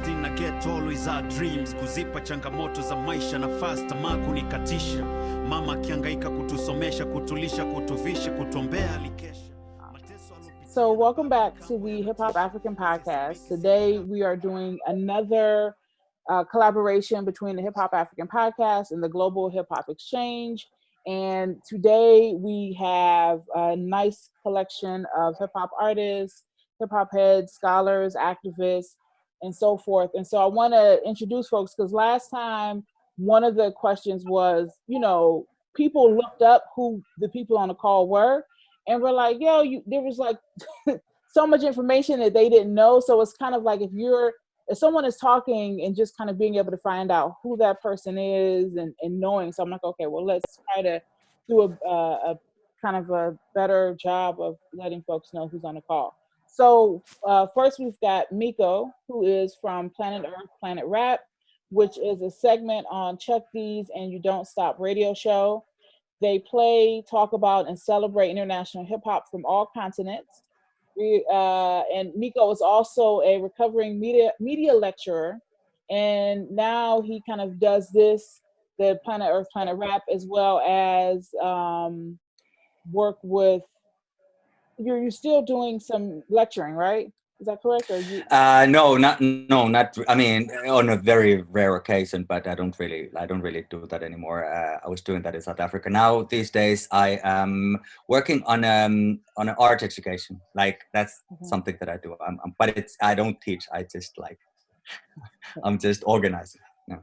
investing na get always our dreams, kuzipa changamoto za maisha na fast tamaa kunikatisha, mama akihangaika kutusomesha, kutulisha, kutuvisha, kutombea alikesha. So welcome back to the Hip Hop African Podcast. Today we are doing another collaboration between the Hip Hop African Podcast and the Global Hip Hop Exchange. And today we have a nice collection of hip hop artists, hip hop heads, scholars, activists, and so forth. And so I want to introduce folks because last time one of the questions was, people looked up who the people on the call were. And we're like, there was like so much information that they didn't know. So it's kind of like if someone is talking and just kind of being able to find out who that person is and knowing. So I'm like, okay, well, let's try to do a kind of a better job of letting folks know who's on the call. So first we've got Miko, who is from Planet Earth, Planet Rap, which is a segment on Chuck D's and You Don't Stop radio show. They play, talk about, and celebrate international hip hop from all continents. And Miko is also a recovering media lecturer, and now he kind of does the Planet Earth, Planet Rap, as well as work with. You're still doing some lecturing, right? Is that correct? Or No, not. I mean, on a very rare occasion, but I don't really do that anymore. I was doing that in South Africa. Now these days, I am working on an art education. Like that's something that I do. But I don't teach. I just I'm just organizing. Yeah.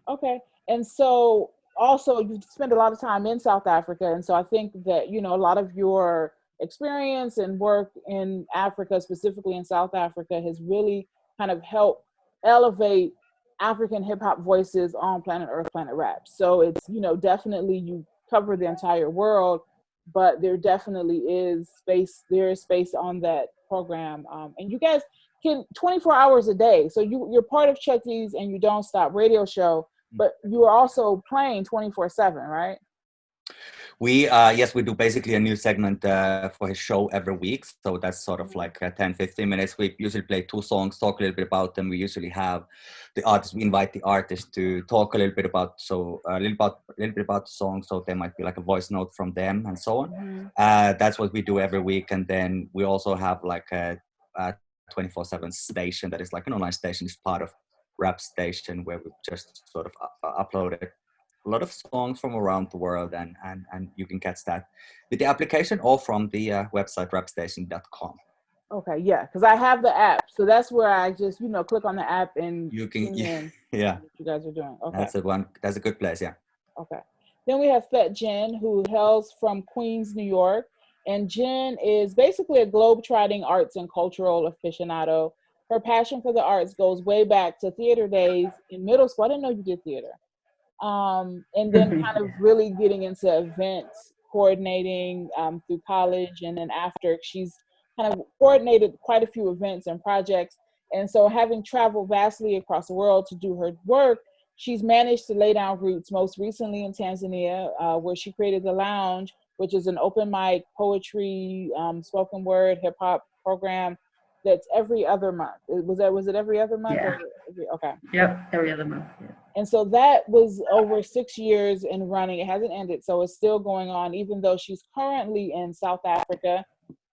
Okay. And so also you spend a lot of time in South Africa, and so I think that a lot of your experience and work in Africa, specifically in South Africa, has really kind of helped elevate African hip hop voices on Planet Earth, Planet Rap. So it's, definitely you cover the entire world, but there definitely is space. There is space on that program. And you guys can 24 hours a day. So you're part of Chuck D's and You Don't Stop radio show, but you are also playing 24/7, right? We we do basically a new segment for his show every week. So that's sort of like 10-15 minutes. We usually play 2 songs, talk a little bit about them. We usually have we invite the artist to talk a little bit about the song. So there might be like a voice note from them and so on. That's what we do every week. And then we also have like a 24/7 station that is like an online station. It's part of Rap Station, where we just sort of uploaded a lot of songs from around the world, and you can catch that with the application or from the website rapstation.com. Okay, yeah, because I have the app, so that's where I just click on the app and you can what you guys are doing. Okay, that's a good place. Yeah. Okay, then we have Fet Jen, who hails from Queens, New York, and Jen is basically a globe-trotting arts and cultural aficionado. Her passion for the arts goes way back to theater days in middle school. I didn't know you did theater. And then kind of really getting into events, coordinating through college, and then after she's kind of coordinated quite a few events and projects. And so having traveled vastly across the world to do her work, she's managed to lay down roots, most recently in Tanzania, where she created The Lounge, which is an open mic, poetry, spoken word, hip hop program that's every other month. Was it every other month? Yeah. Okay. Yep, every other month. Yeah. And so that was over 6 years in running. It hasn't ended, so it's still going on, even though she's currently in South Africa,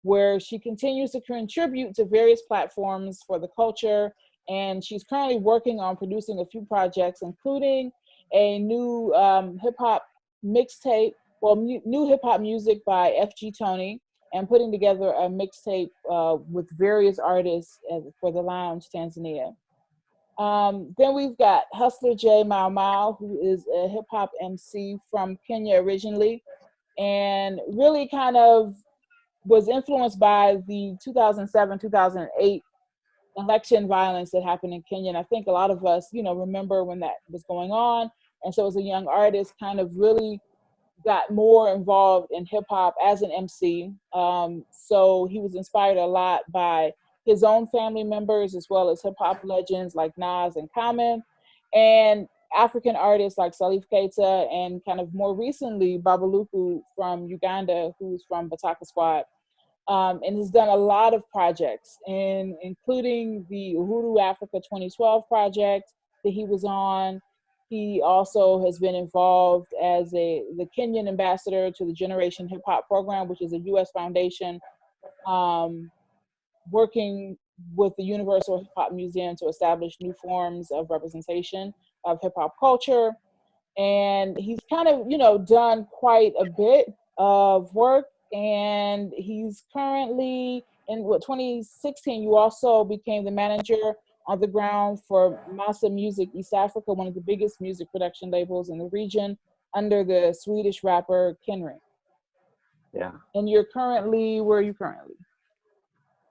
where she continues to contribute to various platforms for the culture. And she's currently working on producing a few projects, including a new hip-hop mixtape, new hip-hop music by F.G. Tony, and putting together a mixtape with various artists for The Lounge, Tanzania. Then we've got Hustler J Mau Mau, who is a hip hop MC from Kenya originally, and really kind of was influenced by the 2007-2008 election violence that happened in Kenya. And I think a lot of us, remember when that was going on. And so as a young artist, kind of really got more involved in hip hop as an MC. So he was inspired a lot by his own family members, as well as hip hop legends like Nas and Common, and African artists like Salif Keita, and kind of more recently, Babaluku from Uganda, who's from Bataka Squad. and has done a lot of projects, including the Uhuru Africa 2012 project that he was on. He also has been involved as the Kenyan ambassador to the Generation Hip Hop program, which is a U.S. foundation working with the Universal Hip Hop Museum to establish new forms of representation of hip hop culture. And he's kind of, done quite a bit of work. And he's currently in 2016, you also became the manager on the ground for Massa Music East Africa, one of the biggest music production labels in the region, under the Swedish rapper Kenring. Yeah. And where are you currently?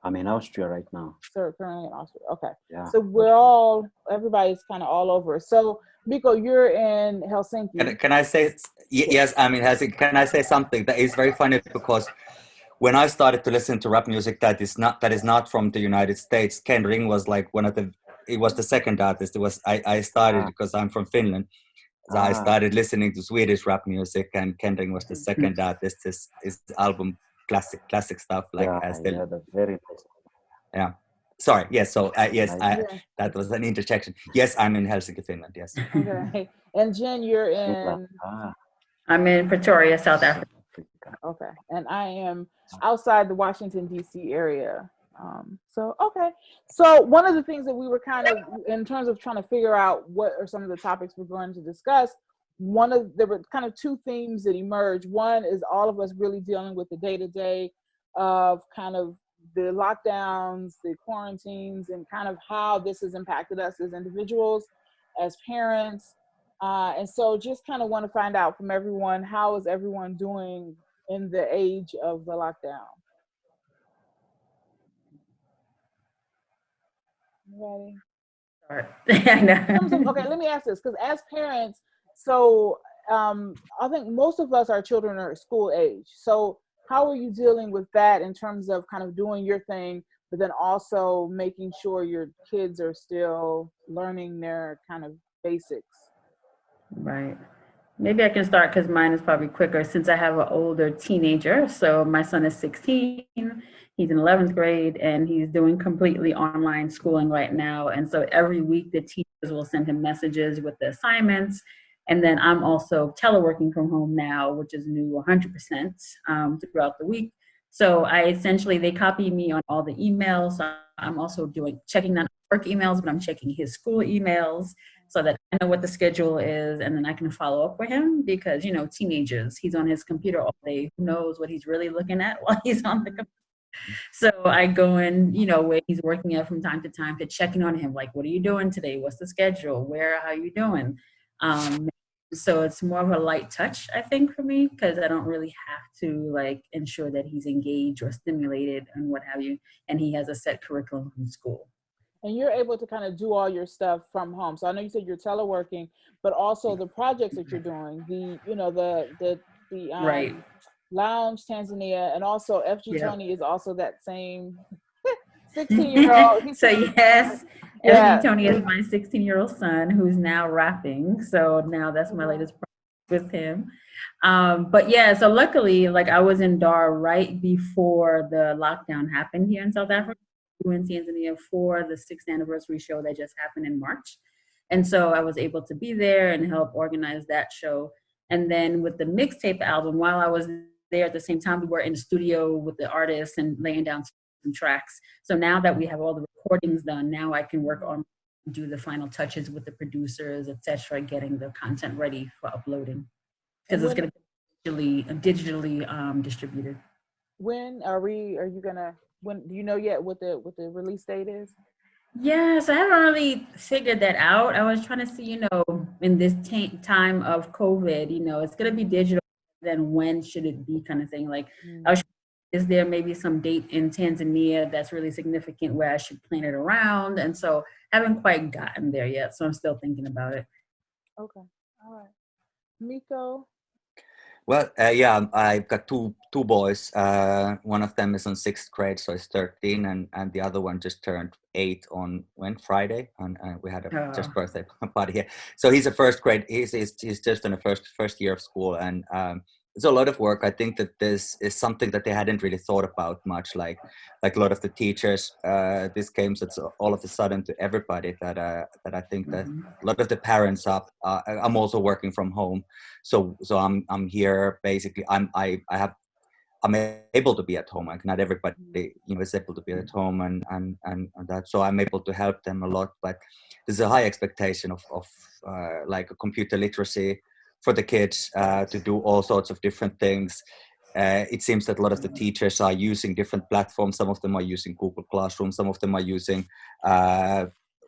I'm in Austria right now. So currently in Austria. Okay. Yeah. So everybody's kind of all over. So Miko, you're in Helsinki. Can I say, yes, I'm in Helsinki. Can I say something that is very funny, because when I started to listen to rap music that is not from the United States, Ken Ring was like it was the second artist. I started because I'm from Finland. So I started listening to Swedish rap music, and Ken Ring was the second artist. His album, classic stuff, like that's very nice. Yeah. Sorry. Yes. So that was an interjection. Yes, I'm in Helsinki, Finland. Yes. Okay. And Jen, you're in. I'm in Pretoria, South Africa. Okay. And I am outside the Washington, D.C. area. So one of the things that we were kind of, in terms of trying to figure out what are some of the topics we're going to discuss, there were kind of two themes that emerged. One is all of us really dealing with the day-to-day of kind of the lockdowns, the quarantines, and kind of how this has impacted us as individuals, as parents. And so just kind of want to find out from everyone, how is everyone doing in the age of the lockdown? Anybody? Okay, let me ask this, because as parents, so I think most of us, our children are school age. So how are you dealing with that in terms of kind of doing your thing, but then also making sure your kids are still learning their kind of basics? Right. Maybe I can start because mine is probably quicker since I have an older teenager. So my son is 16. He's in 11th grade and he's doing completely online schooling right now. And so every week the teachers will send him messages with the assignments. And then I'm also teleworking from home now, which is new 100% throughout the week. So they copy me on all the emails. So I'm also checking not work emails, but I'm checking his school emails so that I know what the schedule is, and then I can follow up with him because, teenagers, he's on his computer all day. Who knows what he's really looking at while he's on the computer? So I go in, where he's working at from time to time to check in on him. Like, what are you doing today? What's the schedule? How are you doing? So it's more of a light touch, I think, for me, because I don't really have to ensure that he's engaged or stimulated and what have you. And he has a set curriculum from school. And you're able to kind of do all your stuff from home. So I know you said you're teleworking, but also the projects that you're doing, the right. Lounge Tanzania, and also FG Tony is also that same 16-year-old. So yes, FG Tony is my 16-year-old son who's now rapping. So now that's my latest project with him. But yeah, so luckily, I was in Dar right before the lockdown happened here in South Africa. In Tanzania for the 6th anniversary show that just happened in March. And so I was able to be there and help organize that show. And then with the mixtape album, while I was there at the same time, we were in the studio with the artists and laying down some tracks. So now that we have all the recordings done, now I can do the final touches with the producers, etc., getting the content ready for uploading. Because it's going to be digitally distributed. When do you know yet what the release date is? Yes, I haven't really figured that out. I was trying to see, in this time of COVID, it's going to be digital. Then when should it be, kind of thing? Is there maybe some date in Tanzania that's really significant where I should plan it around? And so I haven't quite gotten there yet. So I'm still thinking about it. Okay. All right. Miko? Well, I've got two boys. One of them is on 6th grade, so he's 13, and the other one just turned 8 on Friday, and we had a just birthday party here. So he's a 1st grade. He's just in the first year of school, and it's a lot of work. I think that this is something that they hadn't really thought about much. Like a lot of the teachers, this came all of a sudden to everybody that I think that a lot of the parents I'm also working from home, so I'm here basically. I'm able to be at home. Like not everybody, is able to be at home, and that. So I'm able to help them a lot. But there's a high expectation of like a computer literacy for the kids to do all sorts of different things. It seems that a lot of the teachers are using different platforms. Some of them are using Google Classroom. Some of them are using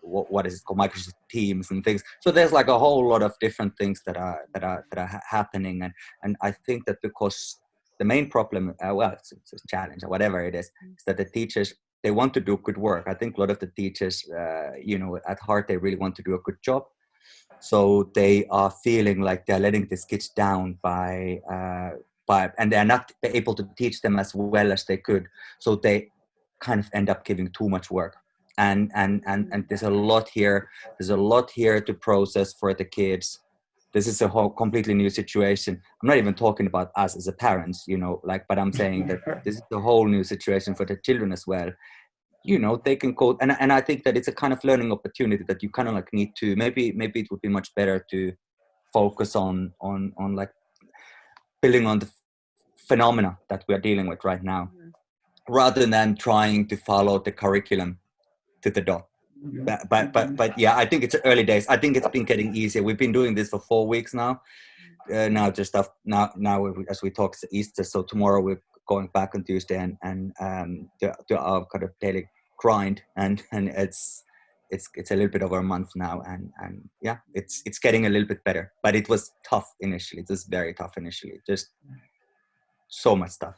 what is it called, Microsoft Teams and things. So there's like a whole lot of different things that are happening, and I think that because the main problem, it's a challenge or whatever it is that the teachers, they want to do good work. I think a lot of the teachers, at heart, they really want to do a good job. So they are feeling like they're letting these kids down and they're not able to teach them as well as they could. So they kind of end up giving too much work. And there's a lot here. There's a lot here to process for the kids. This is a whole completely new situation. I'm not even talking about us as a parents, but I'm saying that this is a whole new situation for the children as well. They can code, and I think that it's a kind of learning opportunity that you kind of like need to, maybe it would be much better to focus on like building on the phenomena that we are dealing with right now, rather than trying to follow the curriculum to the dot. But yeah, I think it's early days. I think it's been getting easier. We've been doing this for 4 weeks now. Now as we talk Easter, so tomorrow we're going back on Tuesday and to our kind of daily grind, and it's a little bit over a month now, and yeah, it's getting a little bit better. But it was tough initially. It was very tough initially. Just so much stuff.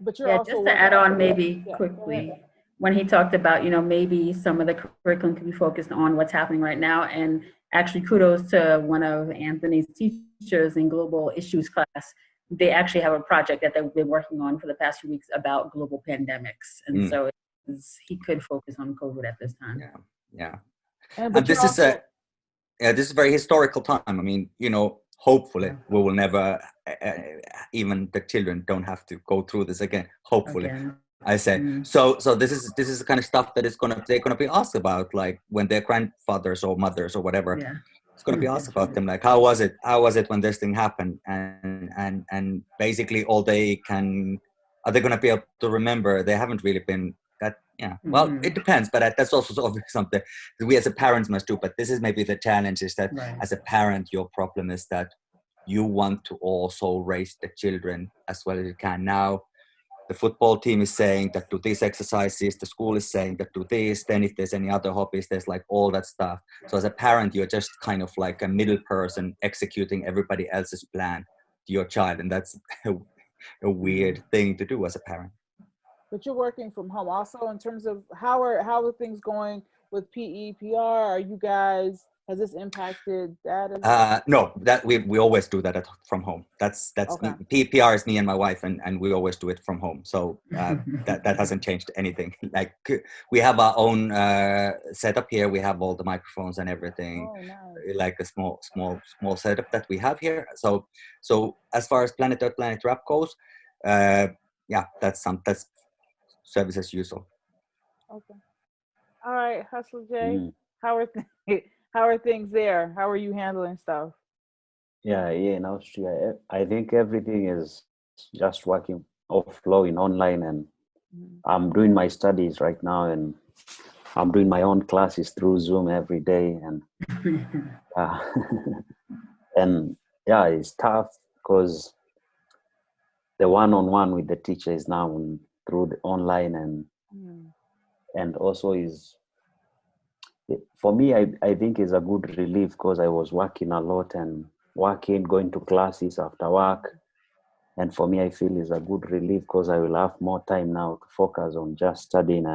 But you're also just to add on maybe quickly, when he talked about, maybe some of the curriculum can be focused on what's happening right now. And actually kudos to one of Anthony's teachers in global issues class. They actually have a project that they've been working on for the past few weeks about global pandemics. And so he could focus on COVID at this time. Yeah. And this is a very historical time. I mean, hopefully we will never, even the children don't have to go through this again. Hopefully. I say so this is the kind of stuff that they're gonna be asked about, like when their grandfathers or mothers or whatever, it's gonna be asked about them, like how was it when this thing happened, and basically all are they gonna be able to remember? They haven't really been that. Well, it depends, but that's also something that we as a parents must do. But this is maybe the challenge, is that as a parent, your problem is that you want to also raise the children as well as you can. Now the football team is saying that do these exercises, the school is saying that do this, then if there's any other hobbies, there's like all that stuff. So as a parent, you're just kind of like a middle person executing everybody else's plan to your child. And that's a weird thing to do as a parent. But you're working from home also, in terms of how are things going with PE, PR? Are you guys, has this impacted that? No, that we always do that from home. That's Okay. PR is me and my wife, and we always do it from home. So that hasn't changed anything. Like we have our own setup here. We have all the microphones and everything. Oh, nice. Like a small setup that we have here. So as far as Planet Earth, Planet Rap goes, that's service as usual. Okay. All right, Hustle J. How are things there? How are you handling stuff? Yeah, in Austria, I think everything is just working offline, online, and I'm doing my studies right now, and I'm doing my own classes through Zoom every day, and and it's tough because the one-on-one with the teacher is now through the online, and also is, for me, I think is a good relief, because I was working a lot and going to classes after work. And for me, I feel is a good relief, because I will have more time now to focus on just studying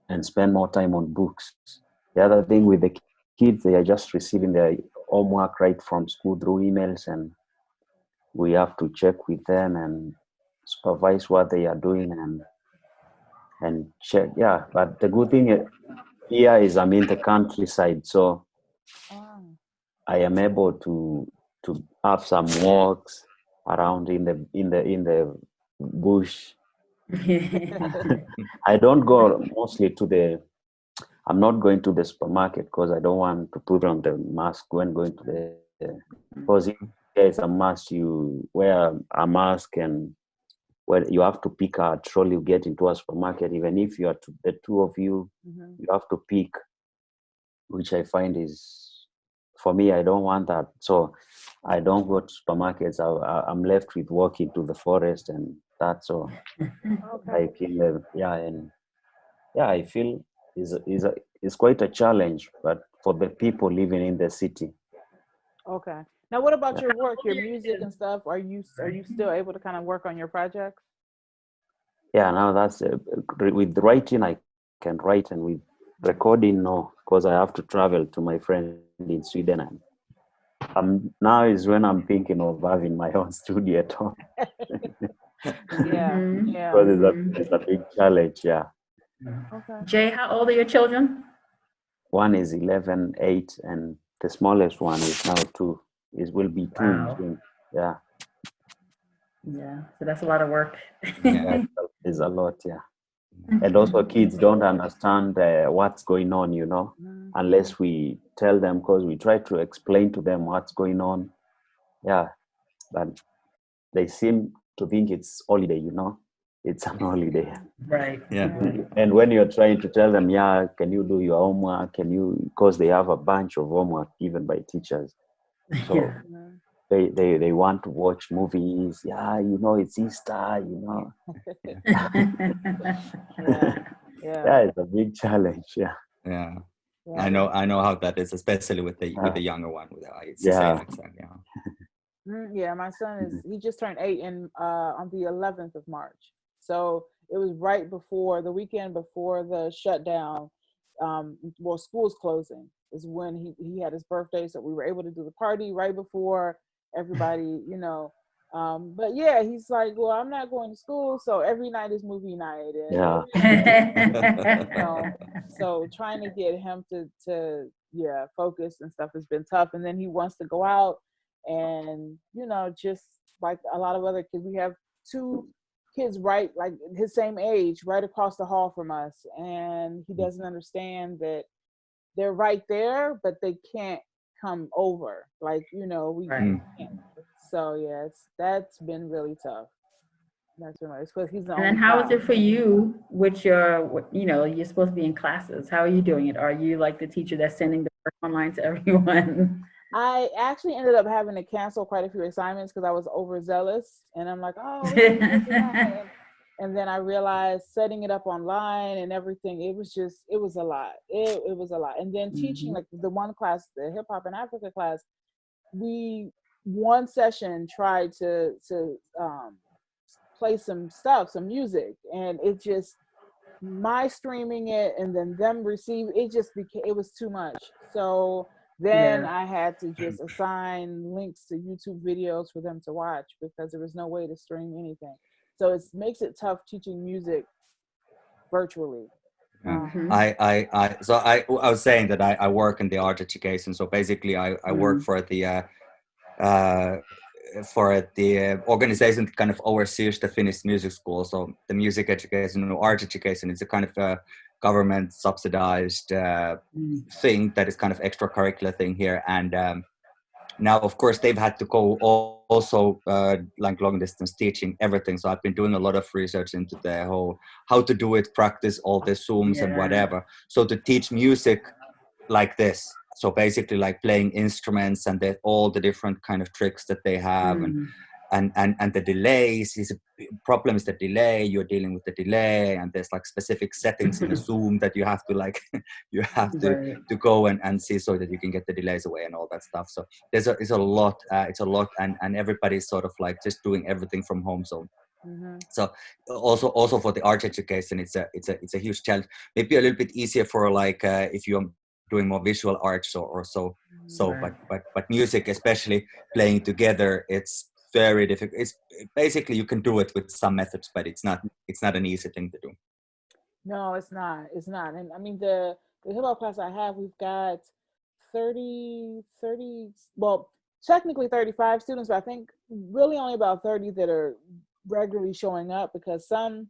and spend more time on books. The other thing with the kids, they are just receiving their homework right from school through emails, and we have to check with them and supervise what they are doing and check. But the good thing here is I'm in the countryside, so I am able to have some walks around in the bush. I don't go mostly I'm not going to the supermarket because I don't want to put on the mask when going to because if there's a must, you wear a mask, and you have to pick a trolley you get into a supermarket. Even if you are the two of you, you have to pick, which I find is, for me, I don't want that. So I don't go to supermarkets. I'm left with walking to the forest, and that's all. Okay. I feel is quite a challenge, but for the people living in the city. Okay. Now, what about your work, your music and stuff? Are you still able to kind of work on your projects? Yeah, now that's with writing, I can write, and with recording, no, because I have to travel to my friend in Sweden, and now is when I'm thinking of having my own studio at home. Yeah, Mhm. yeah. Because it's a big challenge. Yeah, Okay. Jay, how old are your children? one is 11, 8, and the smallest one is now 2. It will be 2 in Wow. June. Yeah, Yeah, so that's a lot of work. Yeah. it's a lot. Yeah. And also kids don't understand what's going on, unless we tell them, because we try to explain to them what's going on. Yeah, but they seem to think it's holiday, it's an holiday. Right. Yeah. Right. And when you're trying to tell them, can you do your homework, because they have a bunch of homework given by teachers, so Yeah. they want to watch movies. It's Easter. Yeah. It's a big challenge. Yeah. Yeah. Yeah. I know how that is, especially with the younger one. It's the same exactly. Yeah. Yeah, my son he just turned 8 on the 11th of March. So it was right before the weekend before the shutdown. School's closing is when he had his birthday, so we were able to do the party right before everybody, but yeah, he's like, well, I'm not going to school, so every night is movie night, and so trying to get him to focus and stuff has been tough. And then he wants to go out, and just like a lot of other kids, we have 2 kids right like his same age right across the hall from us, and he doesn't understand that they're right there but they can't come over, like we Right. can't. So that's been really tough. That's really, it's because he's the And then only how is child. it for you with you're supposed to be in classes? How are you doing it? Are you like the teacher that's sending the work online to everyone? I actually ended up having to cancel quite a few assignments because I was overzealous, and I'm like, oh, we can do this and that. And then I realized setting it up online and everything, it was a lot. It was a lot. And then teaching, like the one class, the hip hop in Africa class, one session tried to play some music, and it just, my streaming it and then them receive it, just became, it was too much. So then I had to just assign links to YouTube videos for them to watch because there was no way to stream anything. So it makes it tough teaching music virtually. I was saying that I work in the art education. So basically I work for the organization that kind of oversees the Finnish music school. So the music education and art education is a kind of a government subsidized thing that is kind of extracurricular thing here. And now, of course, they've had to go also like long distance teaching everything. So I've been doing a lot of research into the whole how to do it, practice all the Zooms and whatever. So to teach music like this, so basically like playing instruments and all the different kind of tricks that they have, and the delays is a problem. Is the delay, you're dealing with the delay, and there's like specific settings in a Zoom that you have to like you have to go and see so that you can get the delays away and all that stuff. So it's a lot, and everybody's sort of like just doing everything from home. So so also for the art education, it's a huge challenge. Maybe a little bit easier for like if you're doing more visual arts or so. But music, especially playing together, it's very difficult. It's basically, you can do it with some methods, but it's not an easy thing to do. No, it's not. And I mean, the hip hop class I have, we've got 30, well, technically 35 students, but I think really only about 30 that are regularly showing up, because some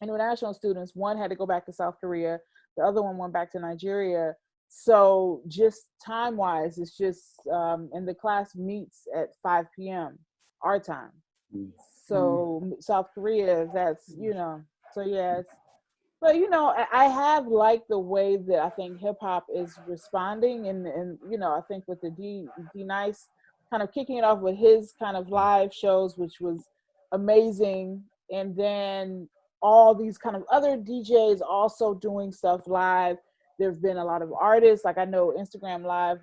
international students, one had to go back to South Korea, the other one went back to Nigeria. So just time wise, it's just, and the class meets at 5 p.m. our time. So South Korea, that's, so yeah, but I have liked the way that I think hip hop is responding, and I think with the D Nice kind of kicking it off with his kind of live shows, which was amazing, and then all these kind of other DJs also doing stuff live. There've been a lot of artists, like I know Instagram Live,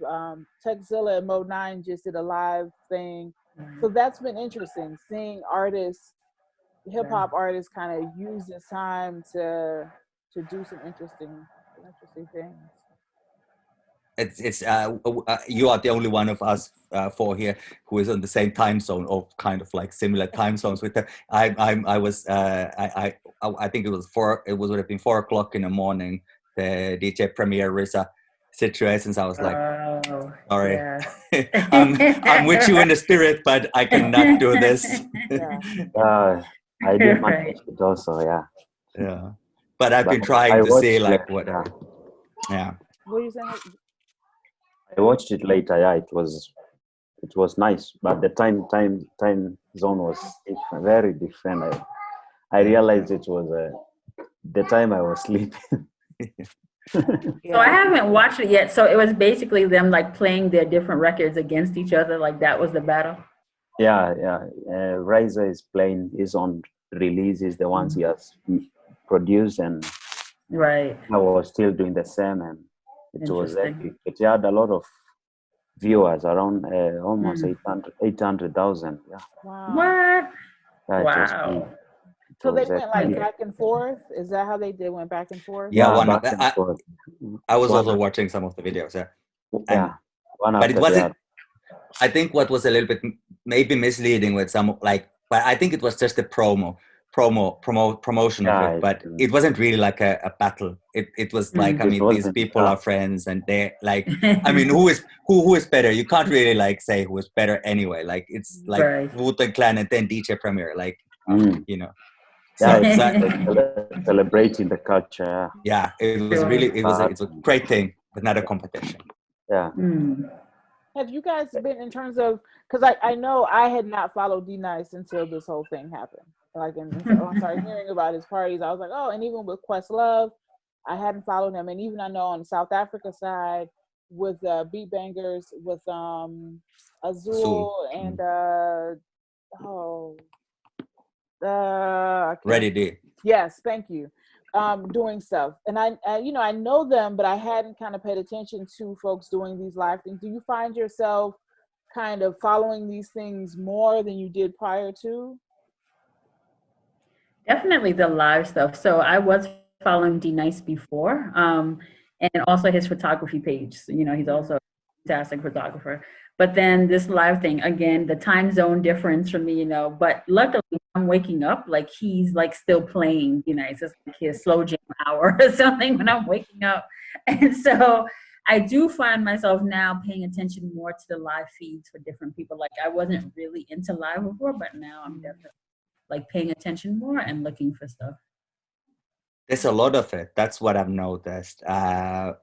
Techzilla and Mo9 just did a live thing, so that's been interesting, seeing artists, hip hop artists, kind of use this time to do some interesting things. It's you are the only one of us four here who is on the same time zone, or kind of like similar time zones with them. I was I think it would have been 4 o'clock in the morning, the DJ Premier RZA situations. I was like, sorry, I'm with you in the spirit, but I cannot do this. I did manage it also, yeah. But I've been trying to see like what. Yeah. What are you saying? I watched it later. Yeah, it was nice, but the time zone was different, very different. I realized it was the time I was sleeping. So I haven't watched it yet. So it was basically them like playing their different records against each other. Like that was the battle. Yeah. RZA is playing his own releases, the ones he has produced, and right. I was still doing the same, and it was epic. It had a lot of viewers, around almost 800,000. Yeah. Wow. What? Wow. So they went like back and forth. Is that how they did? Went back and forth. Yeah, I was also watching some of the videos. Yeah. But it wasn't. I think what was a little bit maybe misleading with some but I think it was just a promotion of it, but it wasn't really like a battle. It was like, I mean, these people are friends, and they're like, I mean, who is better? You can't really like say who is better anyway. Like it's like Wu-Tang Clan and then DJ Premier, like Yeah, exactly. Celebrating the culture. Yeah, it was really it's a great thing, but not a competition. Yeah. Have you guys been, in terms of, because I know I had not followed D Nice until this whole thing happened. Like, and I started hearing about his parties, I was like, oh, and even with Questlove, I hadn't followed him. And even I know on the South Africa side with Beat Bangers, with Azul and Ready D. Yes, thank you. Doing stuff, and I know them, but I hadn't kind of paid attention to folks doing these live things. Do you find yourself kind of following these things more than you did prior to? Definitely the live stuff. So I was following D Nice before, and also his photography page. So, he's also a fantastic photographer. But then this live thing, again, the time zone difference for me, but luckily I'm waking up, like he's like still playing, it's just like his slow jam hour or something when I'm waking up. And so I do find myself now paying attention more to the live feeds for different people. Like I wasn't really into live before, but now I'm definitely like paying attention more and looking for stuff. There's a lot of it. That's what I've noticed. I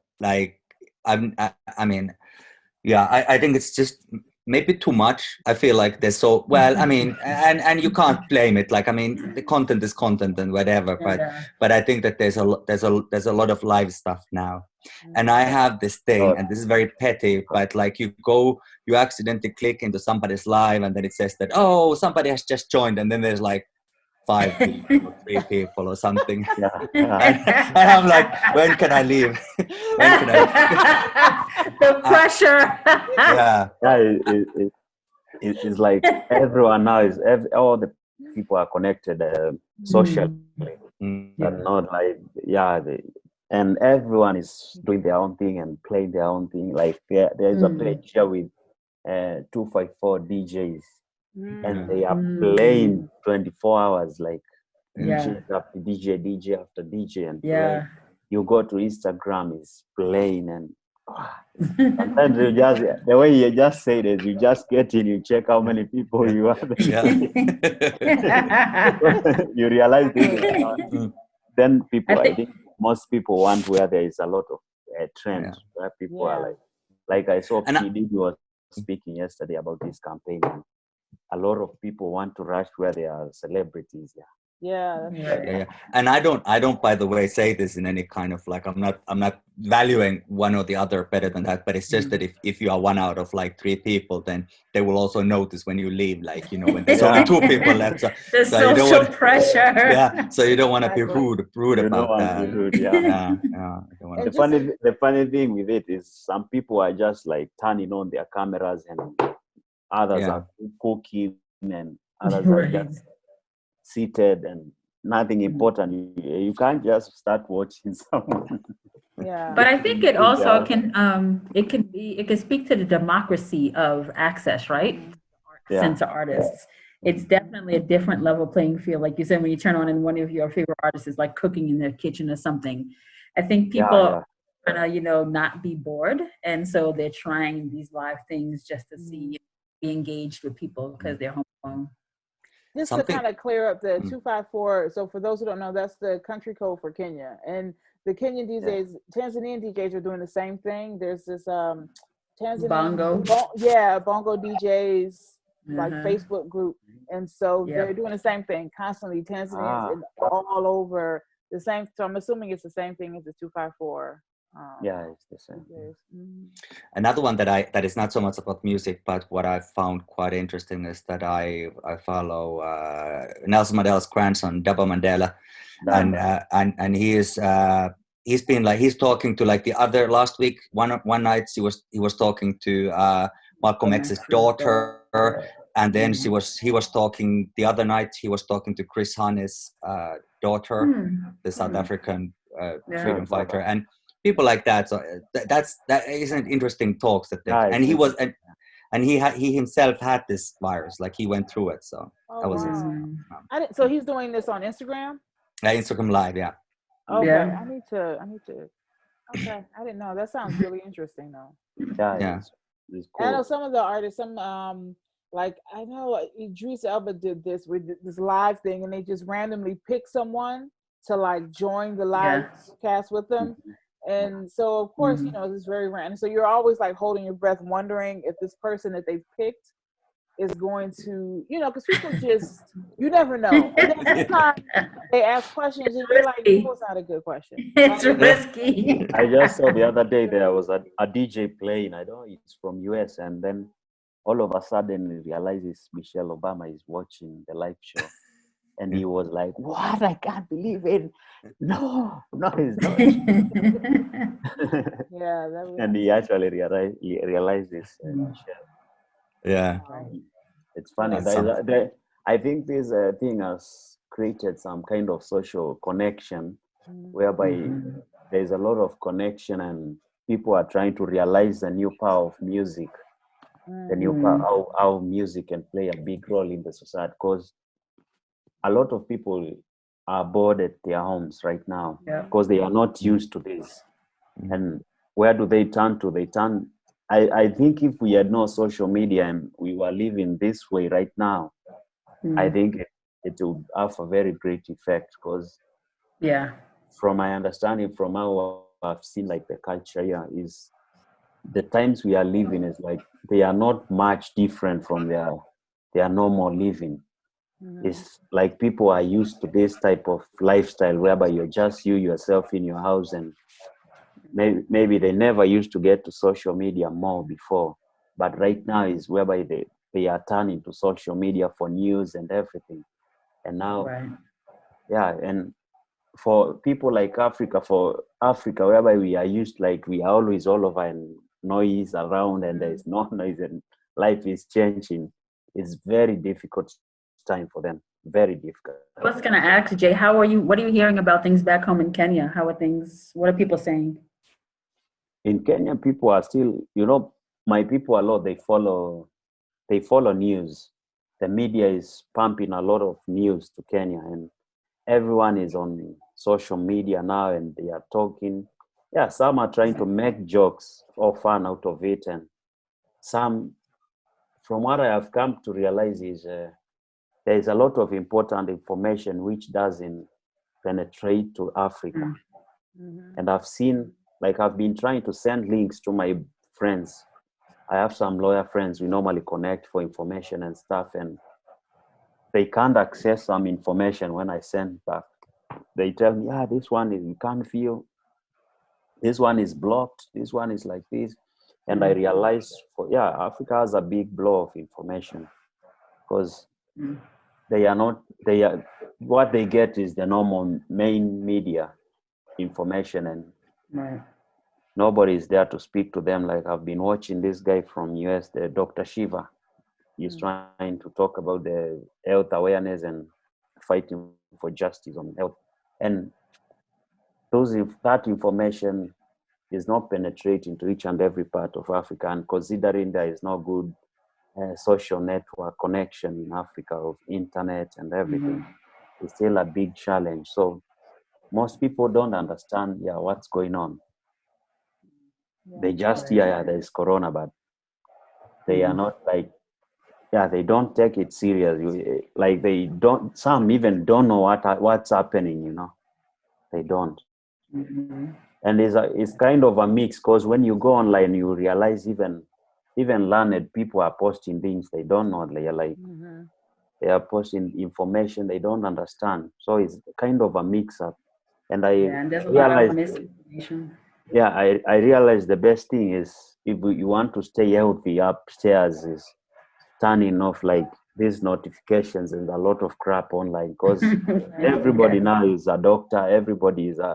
think it's just maybe too much. I feel like there's I mean, and you can't blame it. Like, I mean, the content is content and whatever, but I think that there's a lot of live stuff now. And I have this thing, and this is very petty, but like you accidentally click into somebody's live, and then it says that, oh, somebody has just joined, and then there's like 5 people or 3 people or something. And I'm like, when can I leave? The pressure. It's like everyone now all the people are connected socially, and not like and everyone is doing their own thing and playing their own thing. Like there's a page here with 254 DJs. And they are playing 24 hours, like DJ after DJ, DJ after DJ, and you go to Instagram, is playing, and sometimes you just, the way you just said it, you just get in, you check how many people you are. You realize this. Then people, I think most people want where there is a lot of trend, where people are like I saw PD was speaking yesterday about this campaign. A lot of people want to rush where there are celebrities. Yeah. And I don't, by the way, say this in any kind of like, I'm not valuing one or the other better than that, but it's just that if you are one out of like 3 people, then they will also notice when you leave, like, when there's only 2 people left. So, the so social pressure. So you don't want to be rude you about that. Rude, The funny thing with it is some people are just like turning on their cameras and others are cooking and others are just seated and nothing important. You can't just start watching someone. But I think it also can it can speak to the democracy of access, right? Sense of artists. It's definitely a different level playing field. Like you said, when you turn on and one of your favorite artists is like cooking in their kitchen or something. I think people want to, not be bored. And so they're trying these live things just to see, be engaged with people because they're home. Just to kind of clear up the 254. So for those who don't know, that's the country code for Kenya. And the Kenyan DJs, Tanzanian DJs are doing the same thing. There's this Tanzanian bongo DJs like Facebook group, and so they're doing the same thing constantly. Tanzanians and all over the same. So I'm assuming it's the same thing as the 254. It's the same. Another one that is not so much about music, but what I found quite interesting is that I follow Nelson Mandela's grandson, Daba Mandela, and he is he's talking to like the other last week one night he was talking to Malcolm X's daughter, and then he was talking the other night he was talking to Chris Hane's daughter, the South African freedom fighter, and people like that. So that is an interesting talks that and he was and he himself had this virus, like he went through it. So that was his. So he's doing this on Instagram. Instagram Live, Okay, I need to. Okay, I didn't know. That sounds really interesting, though. It's cool. I know some of the artists. Some like I know Idris Elba did this with this live thing, and they just randomly pick someone to like join the live cast with them. And so, of course, it's very random. So you're always like holding your breath, wondering if this person that they've picked is going to, because people just, you never know. And then sometimes they ask questions and you're like, that was not a good question. It's risky. I just saw the other day there was a DJ playing, I don't know, it's from US, and then all of a sudden he realizes Michelle Obama is watching the live show. And he was like, what? I can't believe it. No, it's not. And he actually realized this. It's funny. I think this thing has created some kind of social connection whereby there's a lot of connection and people are trying to realize the new power of music, the new power, how music can play a big role in the society, because a lot of people are bored at their homes right now because they are not used to this. And where do they turn to? I think if we had no social media and we were living this way right now, I think it would have a very great effect, because from my understanding, from how I've seen like the culture here, is the times we are living is like they are not much different from their normal living. It's like people are used to this type of lifestyle whereby you're just yourself in your house, and maybe they never used to get to social media more before, but right now is whereby they are turning to social media for news and everything. And now and for people like Africa whereby we are used, like we are always all over and noise around and there's no noise and life is changing, it's very difficult time for them. Very difficult. I was going to ask Jay, what are you hearing about things back home in Kenya? What are people saying? In Kenya, people are still, my people a lot, they follow news. The media is pumping a lot of news to Kenya, and everyone is on social media now and they are talking. yeah, some are trying to make jokes or fun out of it, and some, from what I have come to realize, is there is a lot of important information which doesn't penetrate to Africa. And I've seen, like, I've been trying to send links to my friends. I have some lawyer friends we normally connect for information and stuff, and they can't access some information when I send back. They tell me, yeah, this one is, you can't feel, this one is blocked, this one is like this. And I realized, Africa has a big blow of information, because they are not, what they get is the normal main media information, and nobody is there to speak to them. Like, I've been watching this guy from US, the Dr. Shiva. He's trying to talk about the health awareness and fighting for justice on health. And that information is not penetrating to each and every part of Africa. And considering there is no good social network connection in Africa of internet and everything, it's still a big challenge. So most people don't understand what's going on. They just hear there's corona, but they are not like, they don't take it serious. Like, they don't, some even don't know what's happening, you know. They don't. And it's kind of a mix, because when you go online, you realize even learned people are posting things they don't know. They are like, they are posting information they don't understand. So it's kind of a mix up. And and there's a lot of misinformation. I realized the best thing is, if you want to stay healthy upstairs, is turning off like these notifications and a lot of crap online, because everybody now is a doctor, everybody is a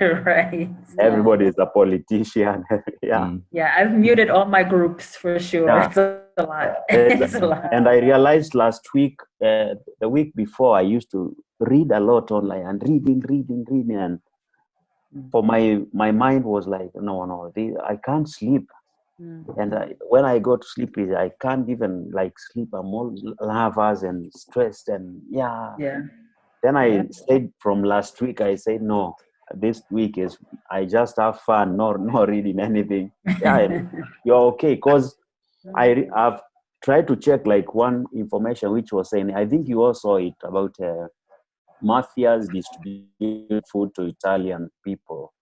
right. Everybody is a politician. I've muted all my groups for sure. It's a lot. It's a lot. And I realized last week, the week before, I used to read a lot online and reading, and for my mind was like, no, I can't sleep. And when I go to sleep, I can't even like sleep. I'm all nervous and stressed, and Then I said, from last week, I said, no, this week is, I just have fun, not reading anything. You're okay, because I've tried to check like one information which was saying, I think you all saw it, about mafias distributing food to Italian people.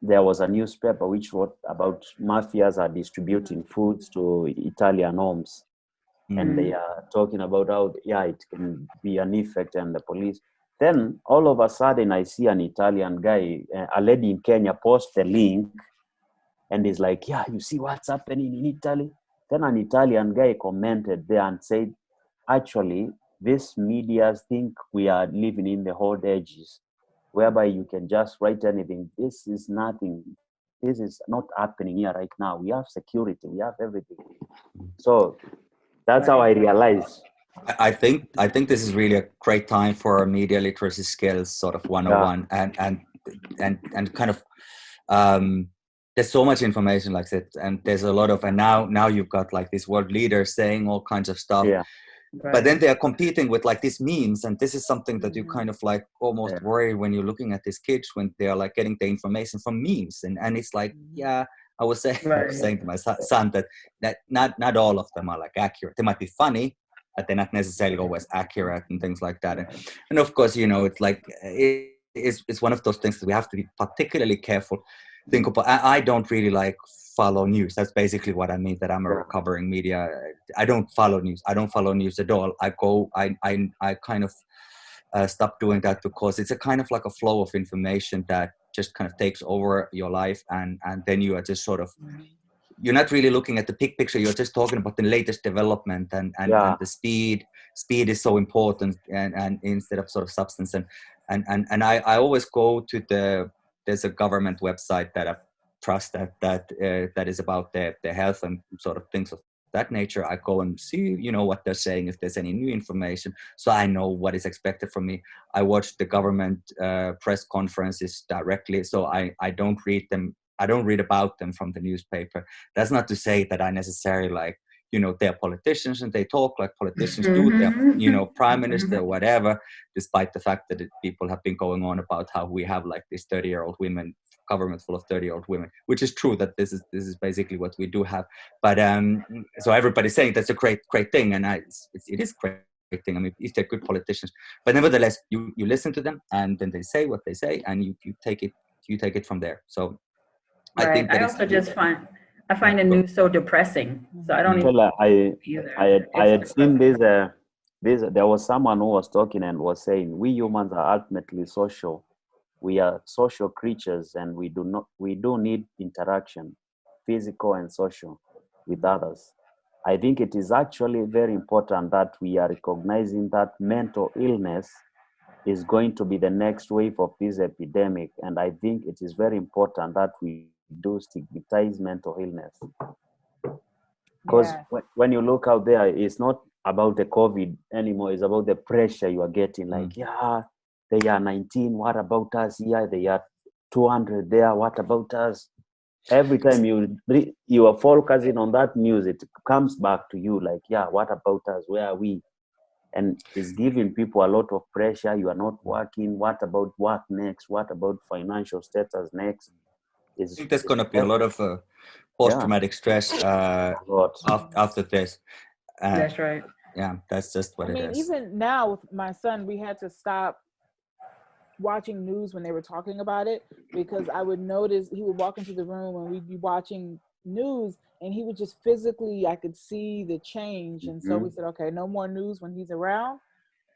There was a newspaper which wrote about mafias are distributing foods to Italian homes. And they are talking about how, it can be an effect, and the police. Then all of a sudden, I see an Italian guy, a lady in Kenya, post the link, and is like, you see what's happening in Italy? Then an Italian guy commented there and said, actually, these medias think we are living in the old ages, whereby you can just write anything. This is nothing. This is not happening here right now. We have security. We have everything. So that's how I realized. I think this is really a great time for media literacy skills, sort of 101, and kind of there's so much information like that, and there's a lot of, and now you've got like these world leaders saying all kinds of stuff. But then they are competing with like these memes, and this is something that you kind of like almost worry when you're looking at these kids, when they are like getting the information from memes, and it's like, I was saying to my son that not all of them are like accurate. They might be funny, but they're not necessarily always accurate and things like that. And of course, it's like it's one of those things that we have to be particularly careful. Think about. I don't really like follow news. That's basically what I mean, that I'm a recovering media. I don't follow news. I don't follow news at all. I kind of stop doing that, because it's a kind of like a flow of information that just kind of takes over your life, and then you are just sort of, you're not really looking at the big picture. You're just talking about the latest development, and the speed is so important, and instead of sort of substance, and I always go to there's a government website that I trust that is about the health and sort of things of that nature. I go and see, what they're saying, if there's any new information, so I know what is expected from me. I watch the government press conferences directly, so I don't read them. I don't read about them from the newspaper. That's not to say that I necessarily like they're politicians and they talk like politicians do. They're, prime minister, whatever, despite the fact that people have been going on about how we have like these 30-year-old women, government full of 30-year-old women, which is true that this is basically what we do have. But so everybody's saying that's a great thing, and it is great thing. I mean, if they're good politicians, but nevertheless, you listen to them, and then they say what they say, and you take it from there. So right. I think that I find the news so depressing. So I don't even I had seen this. There was someone who was talking and was saying, we humans are ultimately social. We are social creatures, and we do need interaction, physical and social, with others. I think it is actually very important that we are recognizing that mental illness is going to be the next wave of this epidemic. And I think it is very important that we do stigmatize mental illness. Because when you look out there, it's not about the COVID anymore. It's about the pressure you are getting. Like, they are 19. What about us here? They are 200 there. What about us? Every time you are focusing on that news, it comes back to you like, what about us? Where are we? And it's giving people a lot of pressure. You are not working. What about work next? What about financial status next? I think there's going to be a lot of post-traumatic stress after this. That's right. Yeah, that's just what it is. Even now with my son, we had to stop watching news when they were talking about it, because I would notice he would walk into the room and we'd be watching news and he would just physically, I could see the change. And so we said, okay, no more news when he's around.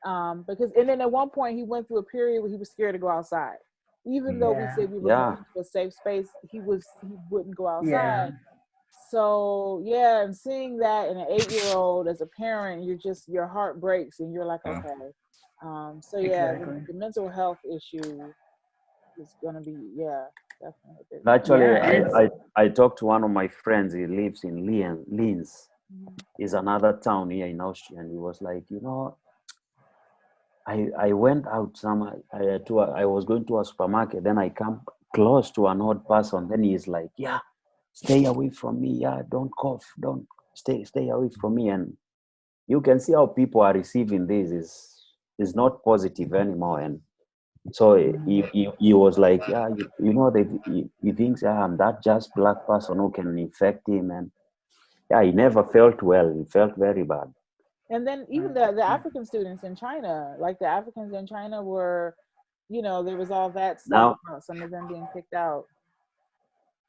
And then at one point he went through a period where he was scared to go outside. Even though we said we were going to a safe space, he wouldn't go outside. So and seeing that in an 8-year-old as a parent, your heart breaks and you're like, okay. The mental health issue is going to be, definitely. Actually, I talked to one of my friends. He lives in Linz. Is another town here in Austria, and he was like, I went out I was going to a supermarket, then I come close to an old person, then he's like, stay away from me, don't cough, don't stay away from me. And you can see how people are receiving this is not positive anymore. And so he was like, he thinks I'm that just black person who can infect him. And he never felt well. He felt very bad. And then even the African students in China, like the Africans in China were, there was all that stuff about some of them being kicked out.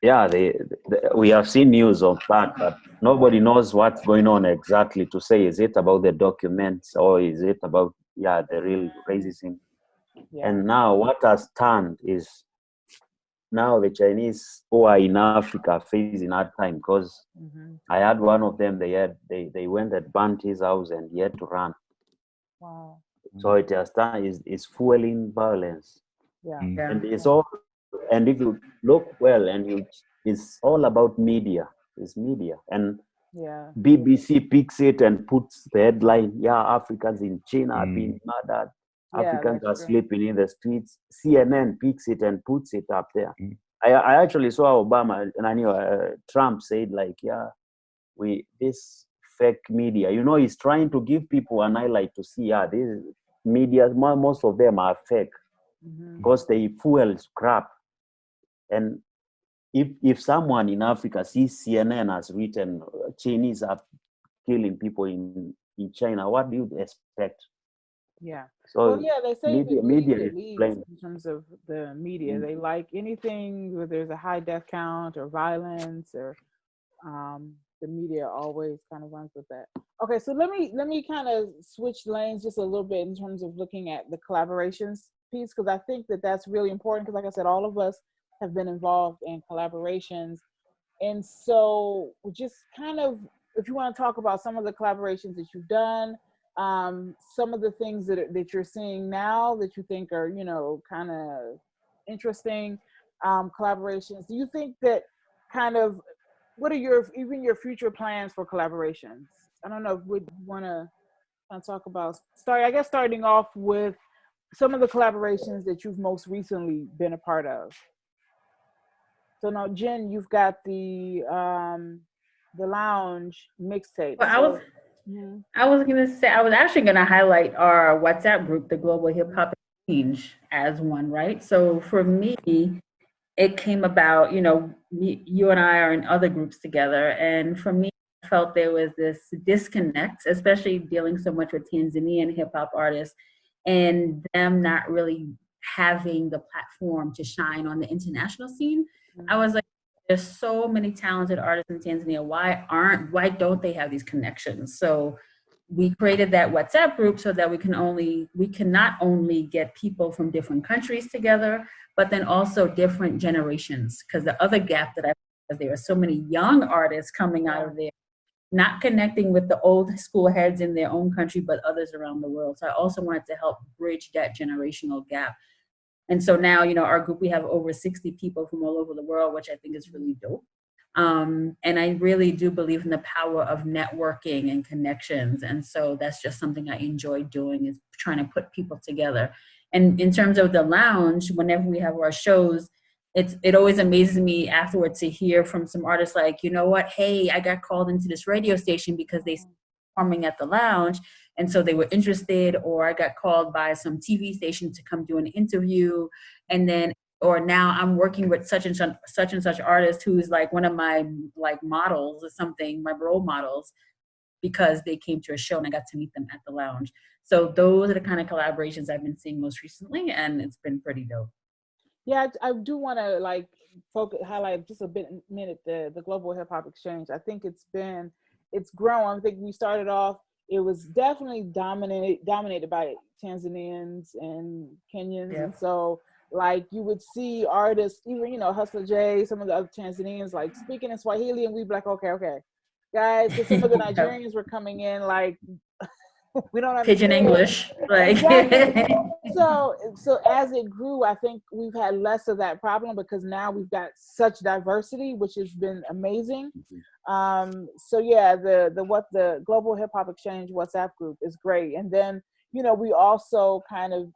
Yeah, we have seen news of that, but nobody knows what's going on exactly to say. Is it about the documents or is it about, the real racism? Yeah. And now what has turned is now the Chinese who are in Africa facing hard time, because I had one of them, they went and burnt his house and he had to run. Wow. So it has turned, it's fueling violence. Yeah. And it's all, and if you look well, and it's all about media. It's media. And BBC picks it and puts the headline, Africans in China are being murdered. Africans are sleeping in the streets. CNN picks it and puts it up there. I actually saw Obama and I knew Trump said like, this fake media, he's trying to give people an highlight to see, this media, most of them are fake because they fuel crap. And if someone in Africa sees CNN has written Chinese are killing people in China, what do you expect? Yeah. So they say media is playing in terms of the media. They like anything where there's a high death count or violence, or the media always kind of runs with that. Okay, so let me kind of switch lanes just a little bit in terms of looking at the collaborations piece, because I think that's really important. Because like I said, all of us have been involved in collaborations, and so just kind of, if you want to talk about some of the collaborations that you've done. Some of the things that you're seeing now that you think are, kind of interesting collaborations. Do you think that kind of, what are your future plans for collaborations? I don't know if we want to talk about, starting off with some of the collaborations that you've most recently been a part of. So now, Jen, you've got the the lounge mixtape. Well, Mhm. I was gonna say I was actually gonna highlight our WhatsApp group, the Global Hip Hop Exchange, as one, right? So for me, it came about, you and I are in other groups together, and for me, I felt there was this disconnect, especially dealing so much with Tanzanian hip hop artists, and them not really having the platform to shine on the international scene. I was like, there's so many talented artists in Tanzania. Why don't they have these connections? So we created that WhatsApp group so that we can not only get people from different countries together, but then also different generations. Because the other gap that I have, there are so many young artists coming out of there, not connecting with the old school heads in their own country, but others around the world. So I also wanted to help bridge that generational gap. And so now, our group, we have over 60 people from all over the world, which I think is really dope. And I really do believe in the power of networking and connections. And so that's just something I enjoy doing, is trying to put people together. And in terms of the lounge, whenever we have our shows, it always amazes me afterwards to hear from some artists like, you know what, hey, I got called into this radio station because they performing at the lounge, and so they were interested, or I got called by some TV station to come do an interview, and then, or now I'm working with such and such artist who's like one of my like models or something, my role models, because they came to a show and I got to meet them at the lounge. So those are the kind of collaborations I've been seeing most recently, and it's been pretty dope. Yeah, I do want to like highlight just a minute the Global Hip Hop Exchange. I think it's grown. I think we started off, it was definitely dominated by Tanzanians and Kenyans. Yeah. And so like you would see artists, even, Hustler J, some of the other Tanzanians like speaking in Swahili, and we'd be like, okay, guys, because some of the Nigerians were coming in like, we don't understand. Pidgin English. Like. Exactly. So as it grew, I think we've had less of that problem because now we've got such diversity, which has been amazing. So yeah, the Global Hip Hop Exchange WhatsApp group is great. And then, we also kind of,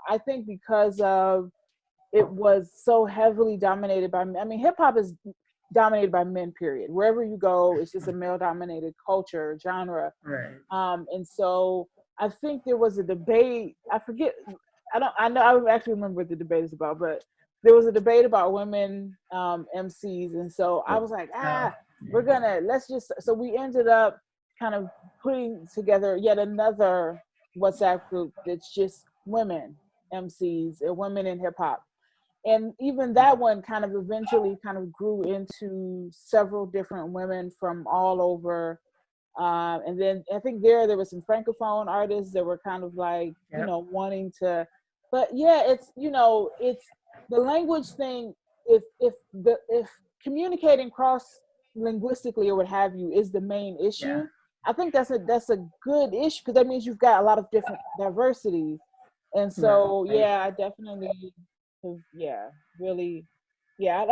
I think because of it was so heavily dominated by, hip hop is dominated by men, period. Wherever you go, it's just a male dominated culture, genre. Right. And so I think there was a debate, I actually remember what the debate is about, but there was a debate about women MCs. And so I was like, so we ended up kind of putting together yet another WhatsApp group that's just women MCs and women in hip hop. And even that one kind of eventually kind of grew into several different women from all over. And then I think there was some Francophone artists that were kind of like, wanting to, but yeah, it's the language thing. If communicating cross linguistically or what have you is the main issue, I think that's a good issue, because that means you've got a lot of different diversity. And so, I definitely, I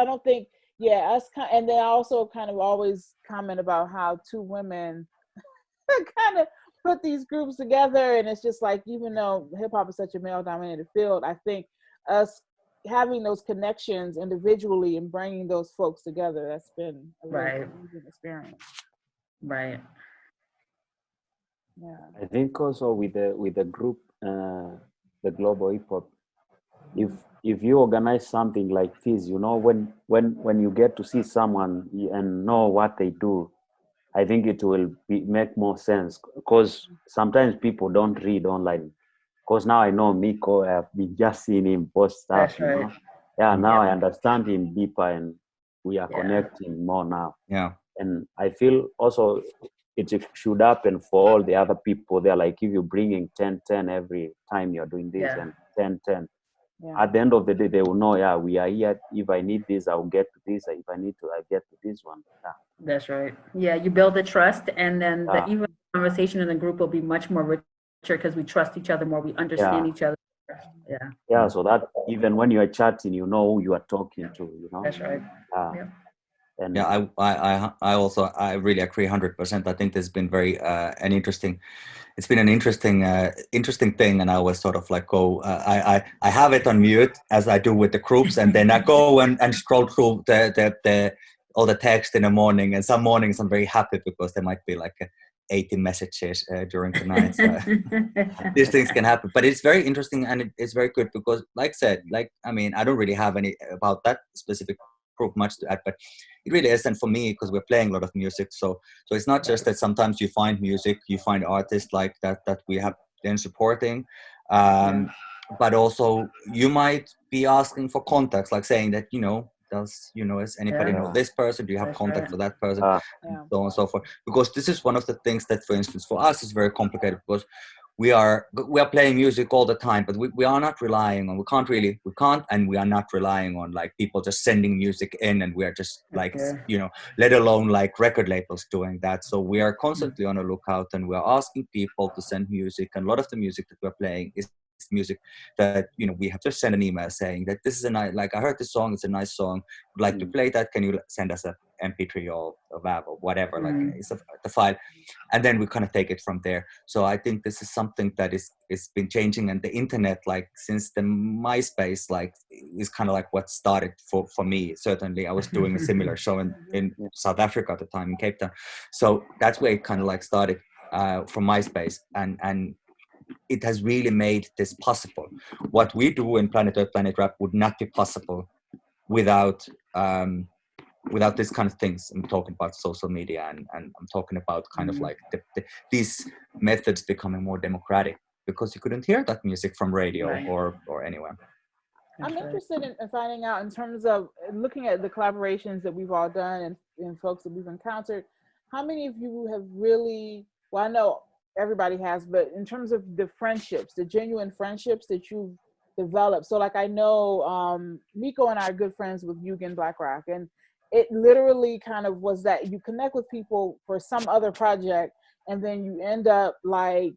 don't think, and then I also kind of always comment about how two women kind of put these groups together, and it's just like, even though hip hop is such a male dominated field, I think us having those connections individually and bringing those folks together, that's been a really amazing experience. Right. Yeah. I think also with the group, the Global Hip Hop, if you organize something like this, when you get to see someone and know what they do, I think it will make more sense, because sometimes people don't read online. Because now I know Miko, I've been just seeing him post stuff. That's right. Yeah, now I understand him deeper, and we are connecting more now. Yeah. And I feel also it should happen for all the other people there. Like if you're bringing 10-10 every time you're doing this, and 10-10. Yeah. At the end of the day, they will know, we are here. If I need this, I'll get to this. If I need to, I get to this one. Yeah. That's right. Yeah, you build the trust, and then even the conversation in the group will be much more richer because we trust each other more. We understand each other. Yeah. Yeah, so that even when you are chatting, you know who you are talking to. That's right. And I really agree 100%. I think there's been it's been an interesting thing, and I always sort of like go, I have it on mute as I do with the groups, and then I go and scroll through the all the text in the morning, and some mornings I'm very happy because there might be like 80 messages during the night. So these things can happen, but it's very interesting, and it's very good because, like I said, I mean, I don't really have any about that specific group much to add, but it really isn't for me because we're playing a lot of music. So it's not just that sometimes you find music, you find artists like that we have been supporting, but also you might be asking for contacts, like saying that, does anybody know this person? Do you have contact for that person? And so on and so forth. Because this is one of the things that, for instance, for us is very complicated because we are playing music all the time, but we are not relying on, we can't and we are not relying on like people just sending music in, and we are just like, let alone like record labels doing that. So we are constantly on a lookout, and we are asking people to send music, and a lot of the music that we're playing is music that we have just sent an email saying that this is a nice, like I heard this song, it's a nice song, would like to play that, can you send us a MP3 or a WAV or whatever, like it's the file, and then we kind of take it from there. So I think this is something that is been changing, and the internet, like since the MySpace, like is kind of like what started for me. Certainly I was doing a similar show in South Africa at the time, in Cape Town, so that's where it kind of like started from MySpace, and it has really made this possible. What we do in Planet Earth, Planet Rap would not be possible without this kind of things. I'm talking about social media, and I'm talking about kind of like these methods becoming more democratic, because you couldn't hear that music from radio or anywhere. I'm interested in finding out, in terms of looking at the collaborations that we've all done and folks that we've encountered, how many of you have really, well, I know everybody has, but in terms of the friendships, the genuine friendships that you've developed. So like I know Miko and I are good friends with Yugen Blackrock, and it literally kind of was that you connect with people for some other project, and then you end up like,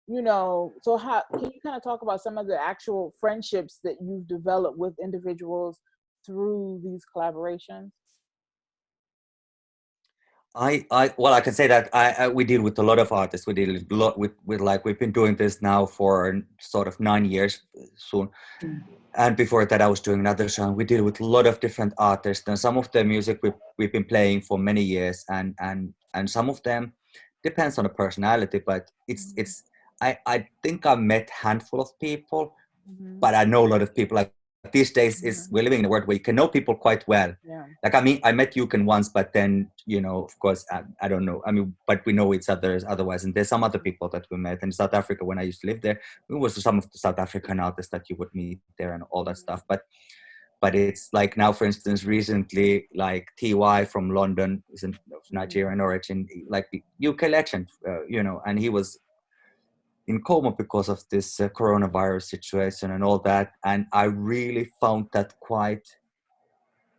so how can you kind of talk about some of the actual friendships that you've developed with individuals through these collaborations? Well, I can say that we deal with a lot of artists. We deal a lot with like, we've been doing this now for sort of 9 years soon. And before that, I was doing another song. We deal with a lot of different artists, and some of the music we've been playing for many years, and some of them depends on the personality. But I think I met a handful of people, but I know a lot of people. Like these days, we're living in a world where you can know people quite well. Like I met Yuken once, but then of course I don't know. I mean, but we know each other otherwise. And there's some other people that we met in South Africa when I used to live there. It was some of the South African artists that you would meet there and all that stuff. But it's like now, for instance, recently, like TY from London is of Nigerian origin, like the UK legend, and he was in coma because of this coronavirus situation and all that. And I really found that quite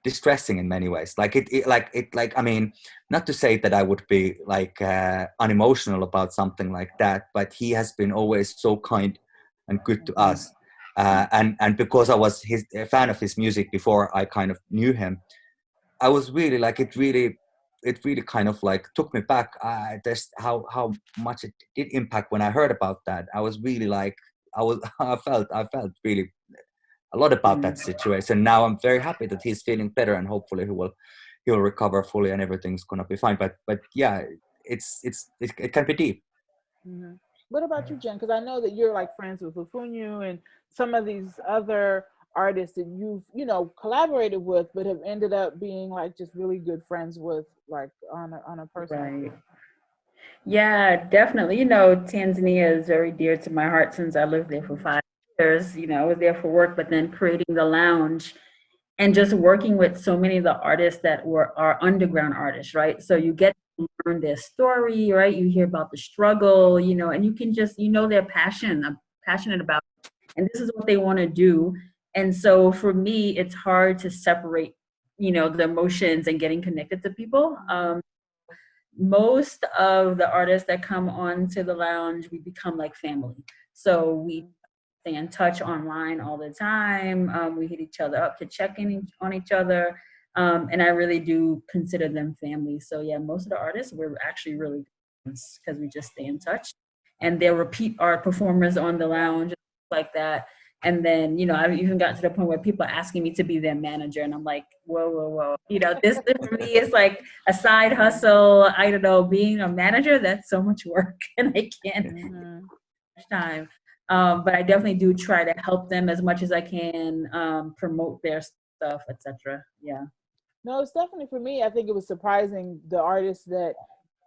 distressing in many ways. I mean, not to say that I would be like unemotional about something like that, but he has been always so kind and good to us. And because I was a fan of his music before I kind of knew him, I was really like, it really kind of like took me back. Just how much it did impact when I heard about that. I was really like, I felt really a lot about that situation. Now I'm very happy that he's feeling better, and hopefully he'll recover fully and everything's gonna be fine. But yeah, it can be deep. What about you, Jen? Because I know that you're like friends with Lufunyu and some of these other artists that you've collaborated with, but have ended up being like just really good friends with, like on a personal level. Yeah, definitely. Tanzania is very dear to my heart since I lived there for 5 years. I was there for work, but then creating the lounge and just working with so many of the artists that are underground artists, right? So you get to learn their story, right? You hear about the struggle, and you can just, they're passionate about it, and this is what they want to do. And so for me, it's hard to separate, the emotions and getting connected to people. Most of the artists that come on to the lounge, we become like family. So we stay in touch online all the time. We hit each other up to check in on each other. And I really do consider them family. So yeah, most of the artists, we're actually really good because we just stay in touch. And they'll repeat our performers on the lounge like that. And then, you know, I've even gotten to the point where people are asking me to be their manager. And I'm like, whoa. You know, this for me is like a side hustle. I don't know, being a manager, that's so much work. And I can't time. But I definitely do try to help them as much as I can, promote their stuff, etc. Yeah. No, it's definitely for me. I think it was surprising the artists that,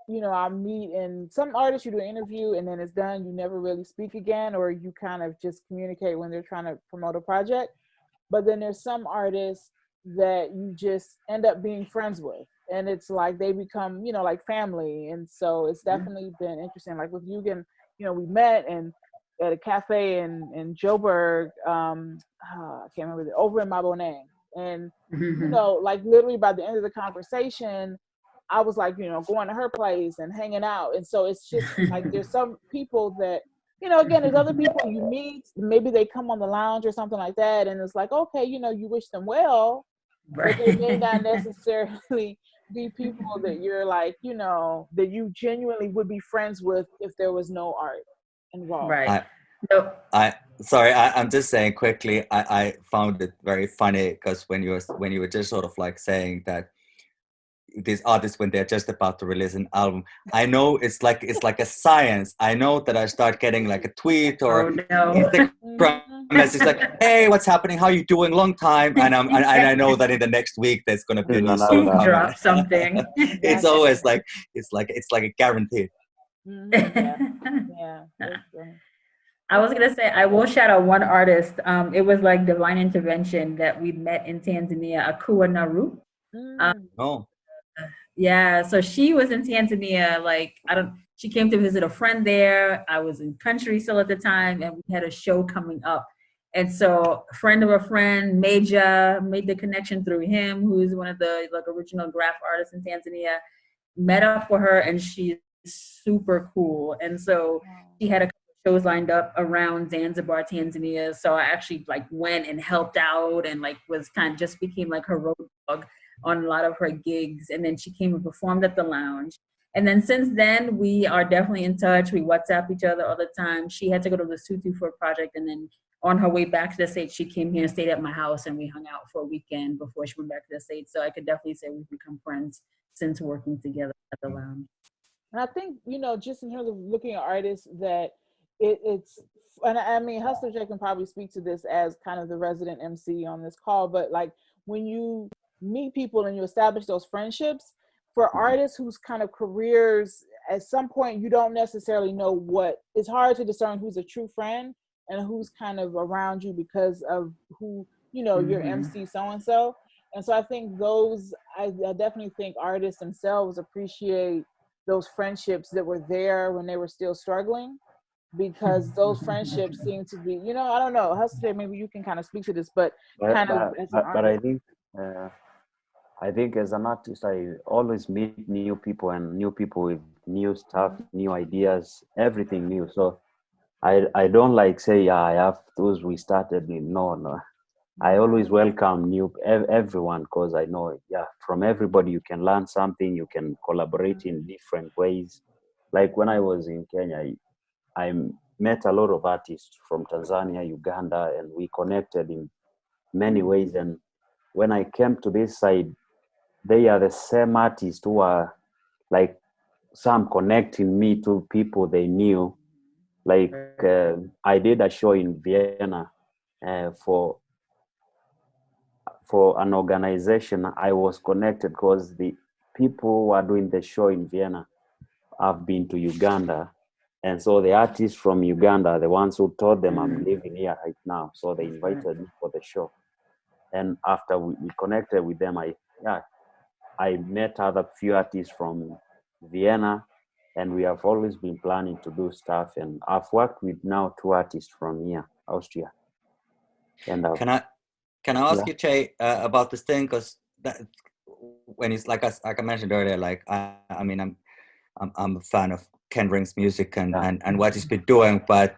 you know, I meet, and some artists you do an interview and then it's done, you never really speak again, or you kind of just communicate when they're trying to promote a project. But then there's some artists that you just end up being friends with, and it's like they become, you know, like family. And so it's definitely been interesting. Like with Yugen, you know, we met and at a cafe in Joburg, I can't remember, over in Maboneng. And, you know, like literally by the end of the conversation, I was like, you know, going to her place and hanging out. And so it's just like, there's some people that, you know, again, there's other people you meet, maybe they come on the lounge or something like that. And it's like, okay, you know, you wish them well, but they may not necessarily be people that you're like, you know, that you genuinely would be friends with if there was no art involved. Right. I'm just saying quickly, I found it very funny because when you were just sort of like saying that these artists, when they're just about to release an album, I know it's like a science. I know that I start getting like a tweet or Instagram message like, hey, what's happening? How you doing? Long time. And I know that in the next week there's gonna be a new song coming. Drop something. It's always like it's like a guarantee. Yeah. I was gonna say I will shout out one artist. It was like divine intervention that we met in Tanzania, Akua Naru. Yeah, so she was in Tanzania. Like she came to visit a friend there. I was in country still at the time, and we had a show coming up. And so a friend of a friend, Major, made the connection through him, who's one of the like original graph artists in Tanzania. Met up with her, and she's super cool. And so she had a couple of shows lined up around Zanzibar, Tanzania. So I actually like went and helped out, and like was kind of just became like her road dog on a lot of her gigs. And then she came and performed at the lounge. And then since then, we are definitely in touch. We WhatsApp each other all the time. She had to go to the Lesotho for a project. And then on her way back to the States, she came here and stayed at my house, and we hung out for a weekend before she went back to the States. So I could definitely say we've become friends since working together at the lounge. And I think, you know, just in terms of looking at artists, that it's, and I mean, Hustler J can probably speak to this as kind of the resident MC on this call, but like when you meet people and you establish those friendships, for artists whose kind of careers at some point you don't necessarily know what, it's hard to discern who's a true friend and who's kind of around you because of who, you know, your MC so-and-so. And so I think those, I definitely think artists themselves appreciate those friendships that were there when they were still struggling, because those friendships seem to be, you know, I don't know, Hustler, maybe you can kind of speak to this, but I think as an artist, I always meet new people and new people with new stuff, new ideas, everything new. So I don't like say, yeah, I have those we started with. No. I always welcome everyone, because I know, from everybody you can learn something, you can collaborate in different ways. Like when I was in Kenya, I met a lot of artists from Tanzania, Uganda, and we connected in many ways. And when I came to this side, they are the same artists who are like some connecting me to people they knew. Like I did a show in Vienna for an organization. I was connected because the people who are doing the show in Vienna have been to Uganda. And so the artists from Uganda are the ones who told them I'm living here right now. So they invited me for the show. And after we connected with them, I met other few artists from Vienna, and we have always been planning to do stuff. And I've worked with now 2 artists from here, Austria. And Can I ask you, Jay, about this thing? Because when it's like I mentioned earlier, like I mean, I'm a fan of Ken Ring's music and what he's been doing, but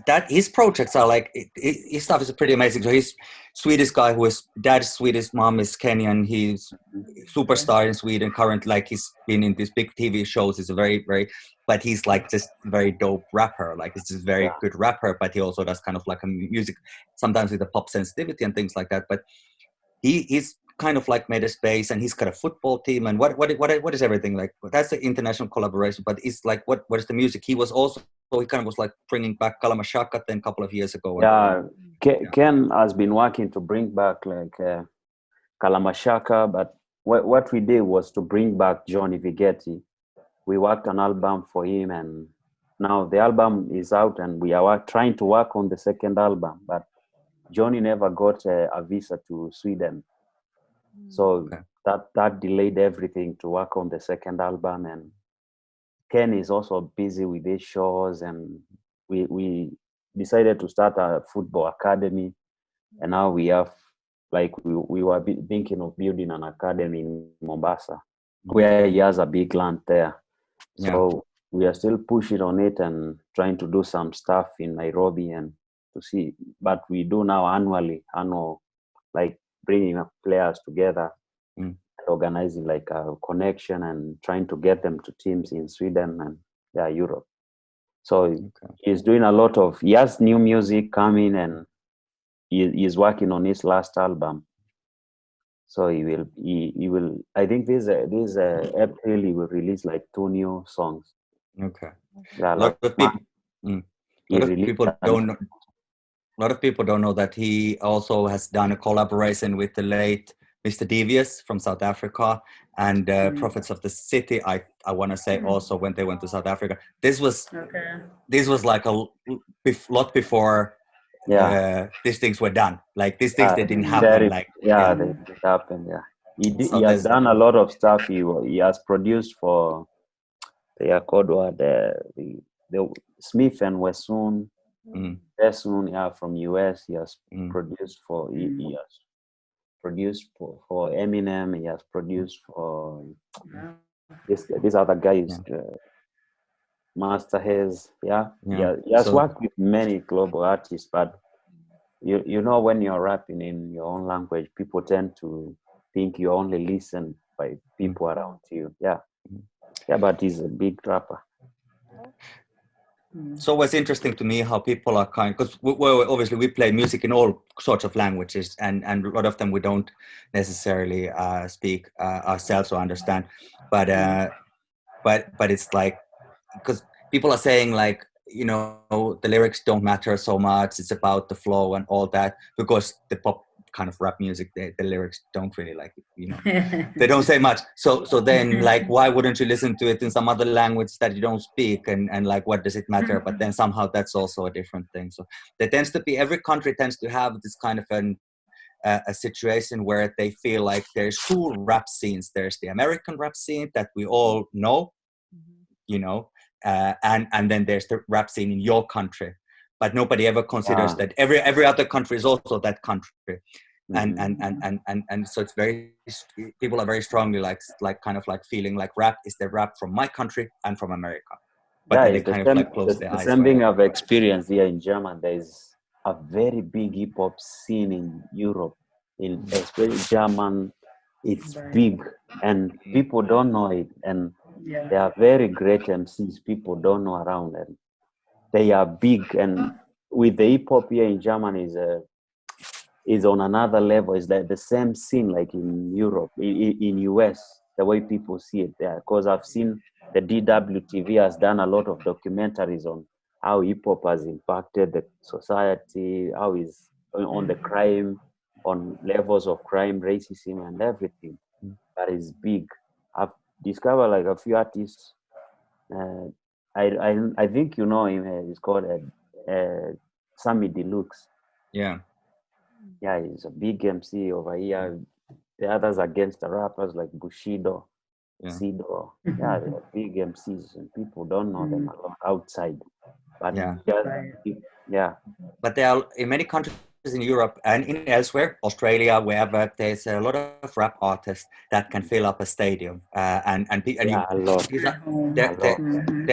that his projects are like his stuff is pretty amazing. So he's Swedish guy who is dad's Swedish, mom is Kenyan. He's superstar in Sweden current. Like he's been in these big TV shows. He's a very, very but he's like just very dope rapper. Like he's just very good rapper, but he also does kind of like a music, sometimes with the pop sensitivity and things like that. But he's kind of like made a space, and he's got a football team. And what is everything like? That's the international collaboration. But it's like what is the music? He was also, he kind of was like bringing back Kalamashaka then a couple of years ago. Yeah, Ken has been working to bring back like Kalamashaka, but what we did was to bring back Johnny Vigeti. We worked an album for him, and now the album is out, and we are trying to work on the second album. But Johnny never got a visa to Sweden, so that delayed everything to work on the second album. And Ken is also busy with his shows, and we decided to start a football academy, and now we have we were thinking of building an academy in Mombasa, where he has a big land there. So we are still pushing on it and trying to do some stuff in Nairobi and to see. But we do now annual, like bringing up players together, organizing like a connection and trying to get them to teams in Sweden and Europe. So he's doing a lot of, he has new music coming, and he's working on his last album. So he will. I think this April he will release like 2 new songs. Okay. Yeah, a lot of people don't know that he also has done a collaboration with the late Mr. Devious from South Africa and Prophets of the City. I want to say also when they went to South Africa. This was like a lot before. These things were done. Like these things, they didn't happen. They happened. He has done a lot of stuff. He has produced for they are called the Smith and Wesson. Wesson, from US. He has produced for he has produced for Eminem. He has produced for this other guys. Master Hayes, he has worked with many global artists, but you know when you're rapping in your own language, people tend to think you only listen by people around you. But he's a big rapper. It's always interesting to me how people are because obviously we play music in all sorts of languages, and a lot of them we don't necessarily speak ourselves or understand, but it's like, because people are saying like, the lyrics don't matter so much, it's about the flow and all that, because the pop kind of rap music, the lyrics don't really they don't say much. So then like, why wouldn't you listen to it in some other language that you don't speak, and like, what does it matter? But then somehow that's also a different thing. So there tends to be, every country tends to have this kind of a situation where they feel like there's 2 rap scenes. There's the American rap scene that we all know, and then there's the rap scene in your country, but nobody ever considers that every other country is also that country. And so it's people are very strongly like kind of like feeling like rap is the rap from my country and from America, but they kind of like close their eyes. The same thing I've experienced here in Germany. There's a very big hip hop scene in Europe, especially German. It's big, and people don't know it, and they are very great MCs people don't know around, and they are big. And with the hip hop here in Germany is on another level. It's like the same scene like in Europe, in US, the way people see it there. Because I've seen the DWTV has done a lot of documentaries on how hip hop has impacted the society, how is on the crime, on levels of crime, racism, and everything. That is big. I've discovered like a few artists. I think you know him. He's called Sammy Deluxe. Yeah, he's a big MC over here. The others against the rappers like Bushido, Sido. Yeah, they're big MCs, and people don't know them a lot outside. But but there are in many countries in Europe and in elsewhere, Australia, wherever, there's a lot of rap artists that can fill up a stadium. There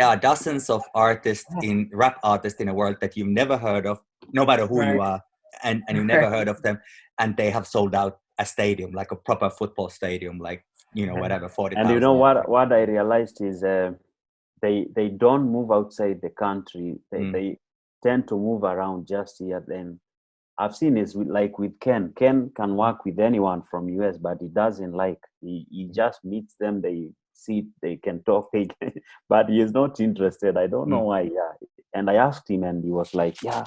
are dozens of rap artists in the world that you've never heard of, no matter who you are, and you've never heard of them, and they have sold out a stadium, like a proper football stadium, like, whatever, 40,000. And you know what I realized is they don't move outside the country. Mm. They tend to move around just here. Then I've seen is like with Ken. Ken can work with anyone from US, but he doesn't like. He just meets them. They see, they can talk, but he is not interested. I don't know why. Yeah, and I asked him, and he was like, "Yeah,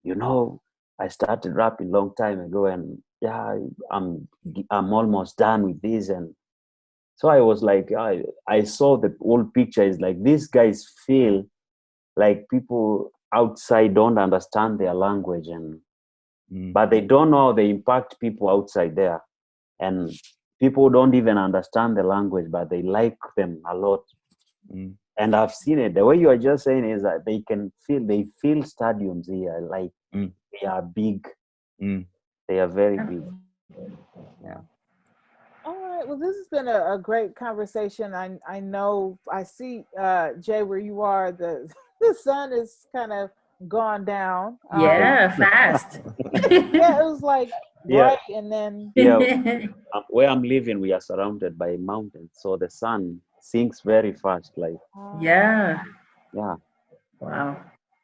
you know, I started rapping long time ago, and yeah, I'm almost done with this." And so I was like, I saw the whole picture. Is like these guys feel like people outside don't understand their language, and but they don't know how they impact people outside there, and people don't even understand the language, but they like them a lot. And I've seen it. The way you are just saying is that they feel stadiums here, like they are big. They are very big. Yeah. All right. Well, this has been a great conversation. I know, I see, Jay, where you are, the sun is kind of gone down. Yeah, fast. Yeah, it was like bright, and then Where I'm living, we are surrounded by mountains, so the sun sinks very fast. Like yeah. Wow.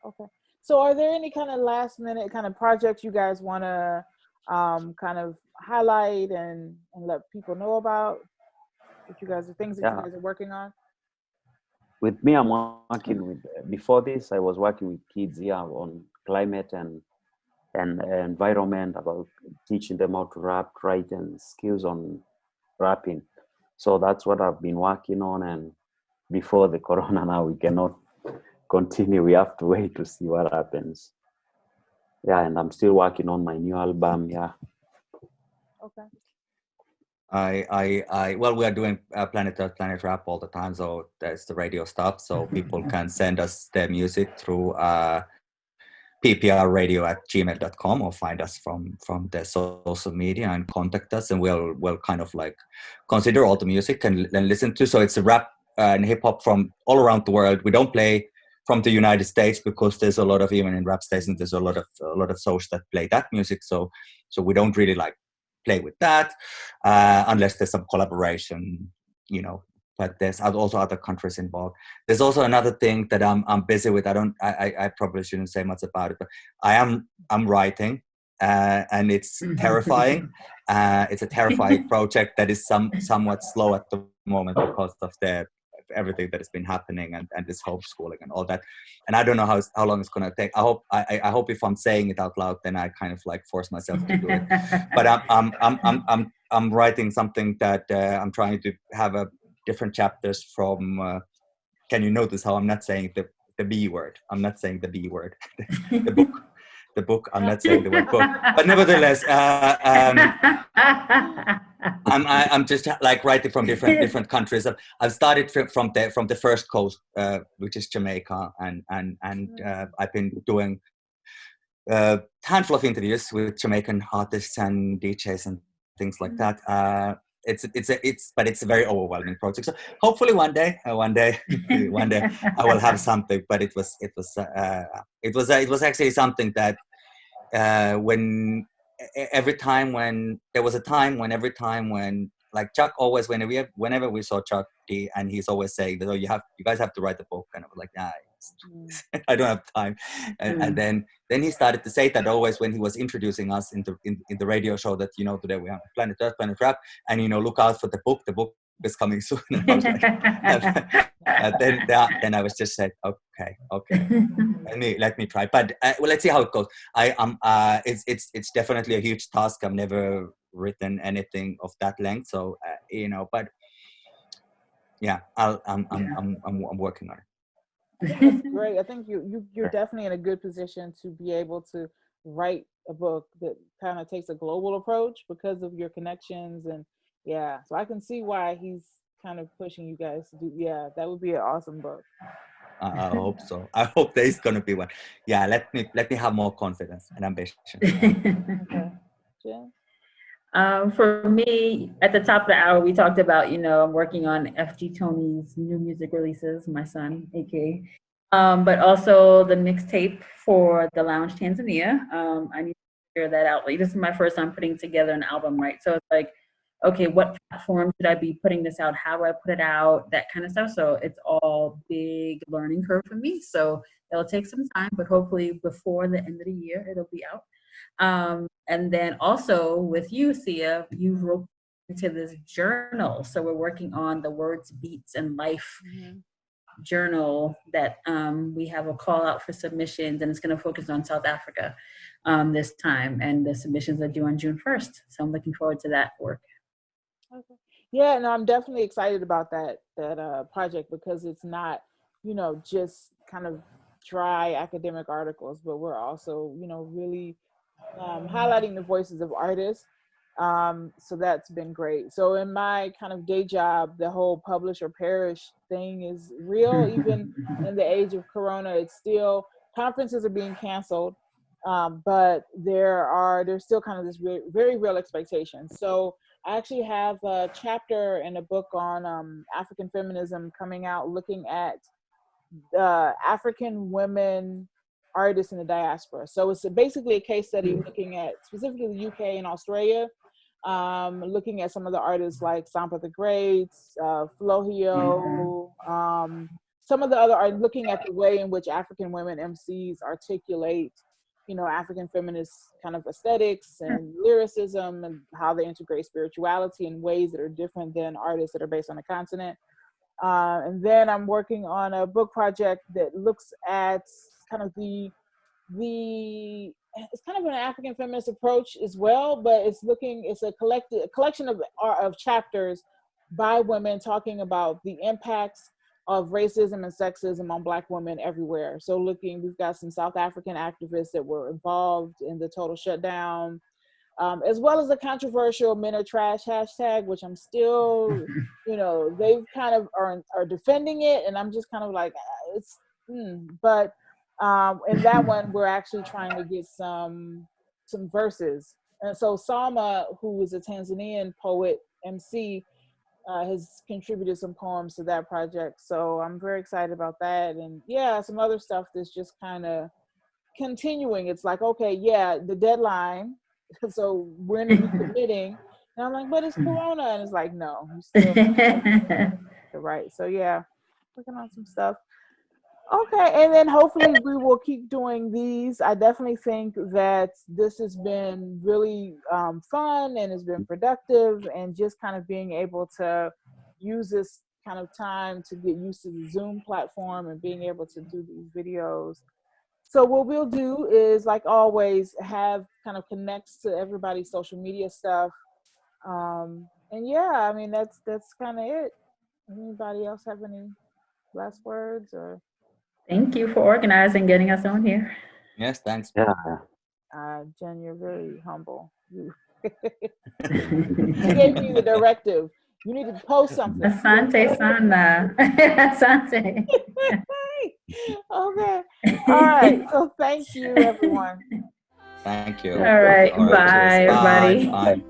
Okay. So, are there any kind of last minute kind of projects you guys want to kind of highlight and let people know about? That you guys, the things that you guys are working on? With me, I'm working with. Before this, I was working with kids here on climate and environment, about teaching them how to rap, write, and skills on rapping. So that's what I've been working on. And before the corona, now we cannot continue. We have to wait to see what happens. Yeah, and I'm still working on my new album. Yeah. Okay. Well, we are doing Planet Earth, Planet Rap all the time, so that's the radio stuff. So people can send us their music through pprradio@gmail.com, or find us from the social media and contact us, and we'll kind of like consider all the music and listen to. So it's a rap and hip hop from all around the world. We don't play from the United States because there's a lot of, even in rap stations, there's a lot of shows that play that music. So we don't really like play with that unless there's some collaboration, you know. But there's also other countries involved. There's also another thing that I'm busy with. I probably shouldn't say much about it, but I'm writing, and it's terrifying. It's a terrifying project that is somewhat slow at the moment because of everything that has been happening and this homeschooling and all that. And I don't know how long it's going to take. I hope if I'm saying it out loud, then I kind of like force myself to do it. But I'm writing something that I'm trying to have a different chapters from. Can you notice how I'm not saying the B word? I'm not saying the B word. The book. I'm not saying the word book. But nevertheless, I'm just like writing from different countries. I've started from the first coast, which is Jamaica, and I've been doing a handful of interviews with Jamaican artists and DJs and things like that. But it's a very overwhelming project. So hopefully one day I will have something. But it was actually something that when every time when like Chuck always, whenever we saw Chuck D, and he's always saying that, you guys have to write the book, and I was like, nah, I don't have time. And then he started to say that always when he was introducing us in the radio show, that today we have Planet Earth, Planet Rap, and look out for the book is coming soon. And I was like, then I was just said, okay, let me try. But well, let's see how it goes. It's definitely a huge task. I've never written anything of that length, so but yeah, I'm working on it. That's great. I think you're definitely in a good position to be able to write a book that kind of takes a global approach because of your connections, and so I can see why he's kind of pushing you guys to do. Yeah, that would be an awesome book. I hope so. I hope there's gonna be one. Yeah, let me have more confidence and ambition. Okay. Jen? For me, at the top of the hour, we talked about, I'm working on FG Tony's new music releases, my son, aka, but also the mixtape for the Lounge Tanzania. I need to figure that out. Like, this is my first time putting together an album, right? So it's like, okay, what platform should I be putting this out? How do I put it out? That kind of stuff. So it's all big learning curve for me. So it'll take some time, but hopefully before the end of the year, it'll be out. And then also with you, Sia, you wrote into this journal. So we're working on the Words, Beats, and Life journal that we have a call out for submissions, and it's going to focus on South Africa this time. And the submissions are due on June 1st. So I'm looking forward to that work. Okay. Yeah, no, I'm definitely excited about that project, because it's not, just kind of dry academic articles, but we're also, really highlighting the voices of artists. So that's been great. So in my kind of day job, the whole publish or perish thing is real. Even in the age of Corona, it's still, conferences are being canceled, but there's still kind of this very real expectation. So I actually have a chapter in a book on African feminism coming out, looking at African women artists in the diaspora. So it's basically a case study looking at specifically the UK and Australia, looking at some of the artists like Sampa the Great, Flohio, some of the other art, looking at the way in which African women MCs articulate, African feminist kind of aesthetics and lyricism, and how they integrate spirituality in ways that are different than artists that are based on the continent. And then I'm working on a book project that looks at kind of it's kind of an African feminist approach as well, but it's a collection of chapters by women talking about the impacts of racism and sexism on Black women everywhere. So we've got some South African activists that were involved in the total shutdown, as well as the controversial Men Are Trash hashtag, which I'm still, they've kind of are defending it, and I'm just kind of like, but in that one, we're actually trying to get some verses. And so Salma, who is a Tanzanian poet, MC, has contributed some poems to that project. So I'm very excited about that. And yeah, some other stuff that's just kind of continuing. It's like, okay, yeah, the deadline. So we're going to be submitting. And I'm like, but it's Corona. And it's like, no, you still right. So yeah, working on some stuff. Okay, and then hopefully we will keep doing these. I definitely think that this has been really fun and has been productive, and just kind of being able to use this kind of time to get used to the Zoom platform and being able to do these videos. So what we'll do is, like always, have kind of connects to everybody's social media stuff. And yeah, I mean, that's kind of it. Anybody else have any last words or? Thank you for organizing, getting us on here. Yes, thanks. Yeah. Jen, you're very humble. You gave me the directive. You need to post something. Asante Sana. Asante. Okay. All right. So thank you, everyone. Thank you. All right. Bye, everybody. Bye.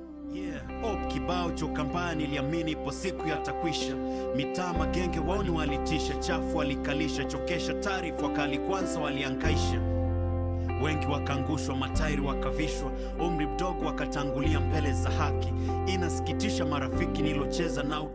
Kibao cha kampani iliamini ipo siku yatakwisha. Mitaa magenge waoni walitisha, chafu walikalisha, chokesha taarifa wakali kwanza waliangaisha. Wengi wakangushwa, matairi wakavishwa, umri mdogo wakatangulia mbele za haki. Inasikitisha marafiki nilocheza nao.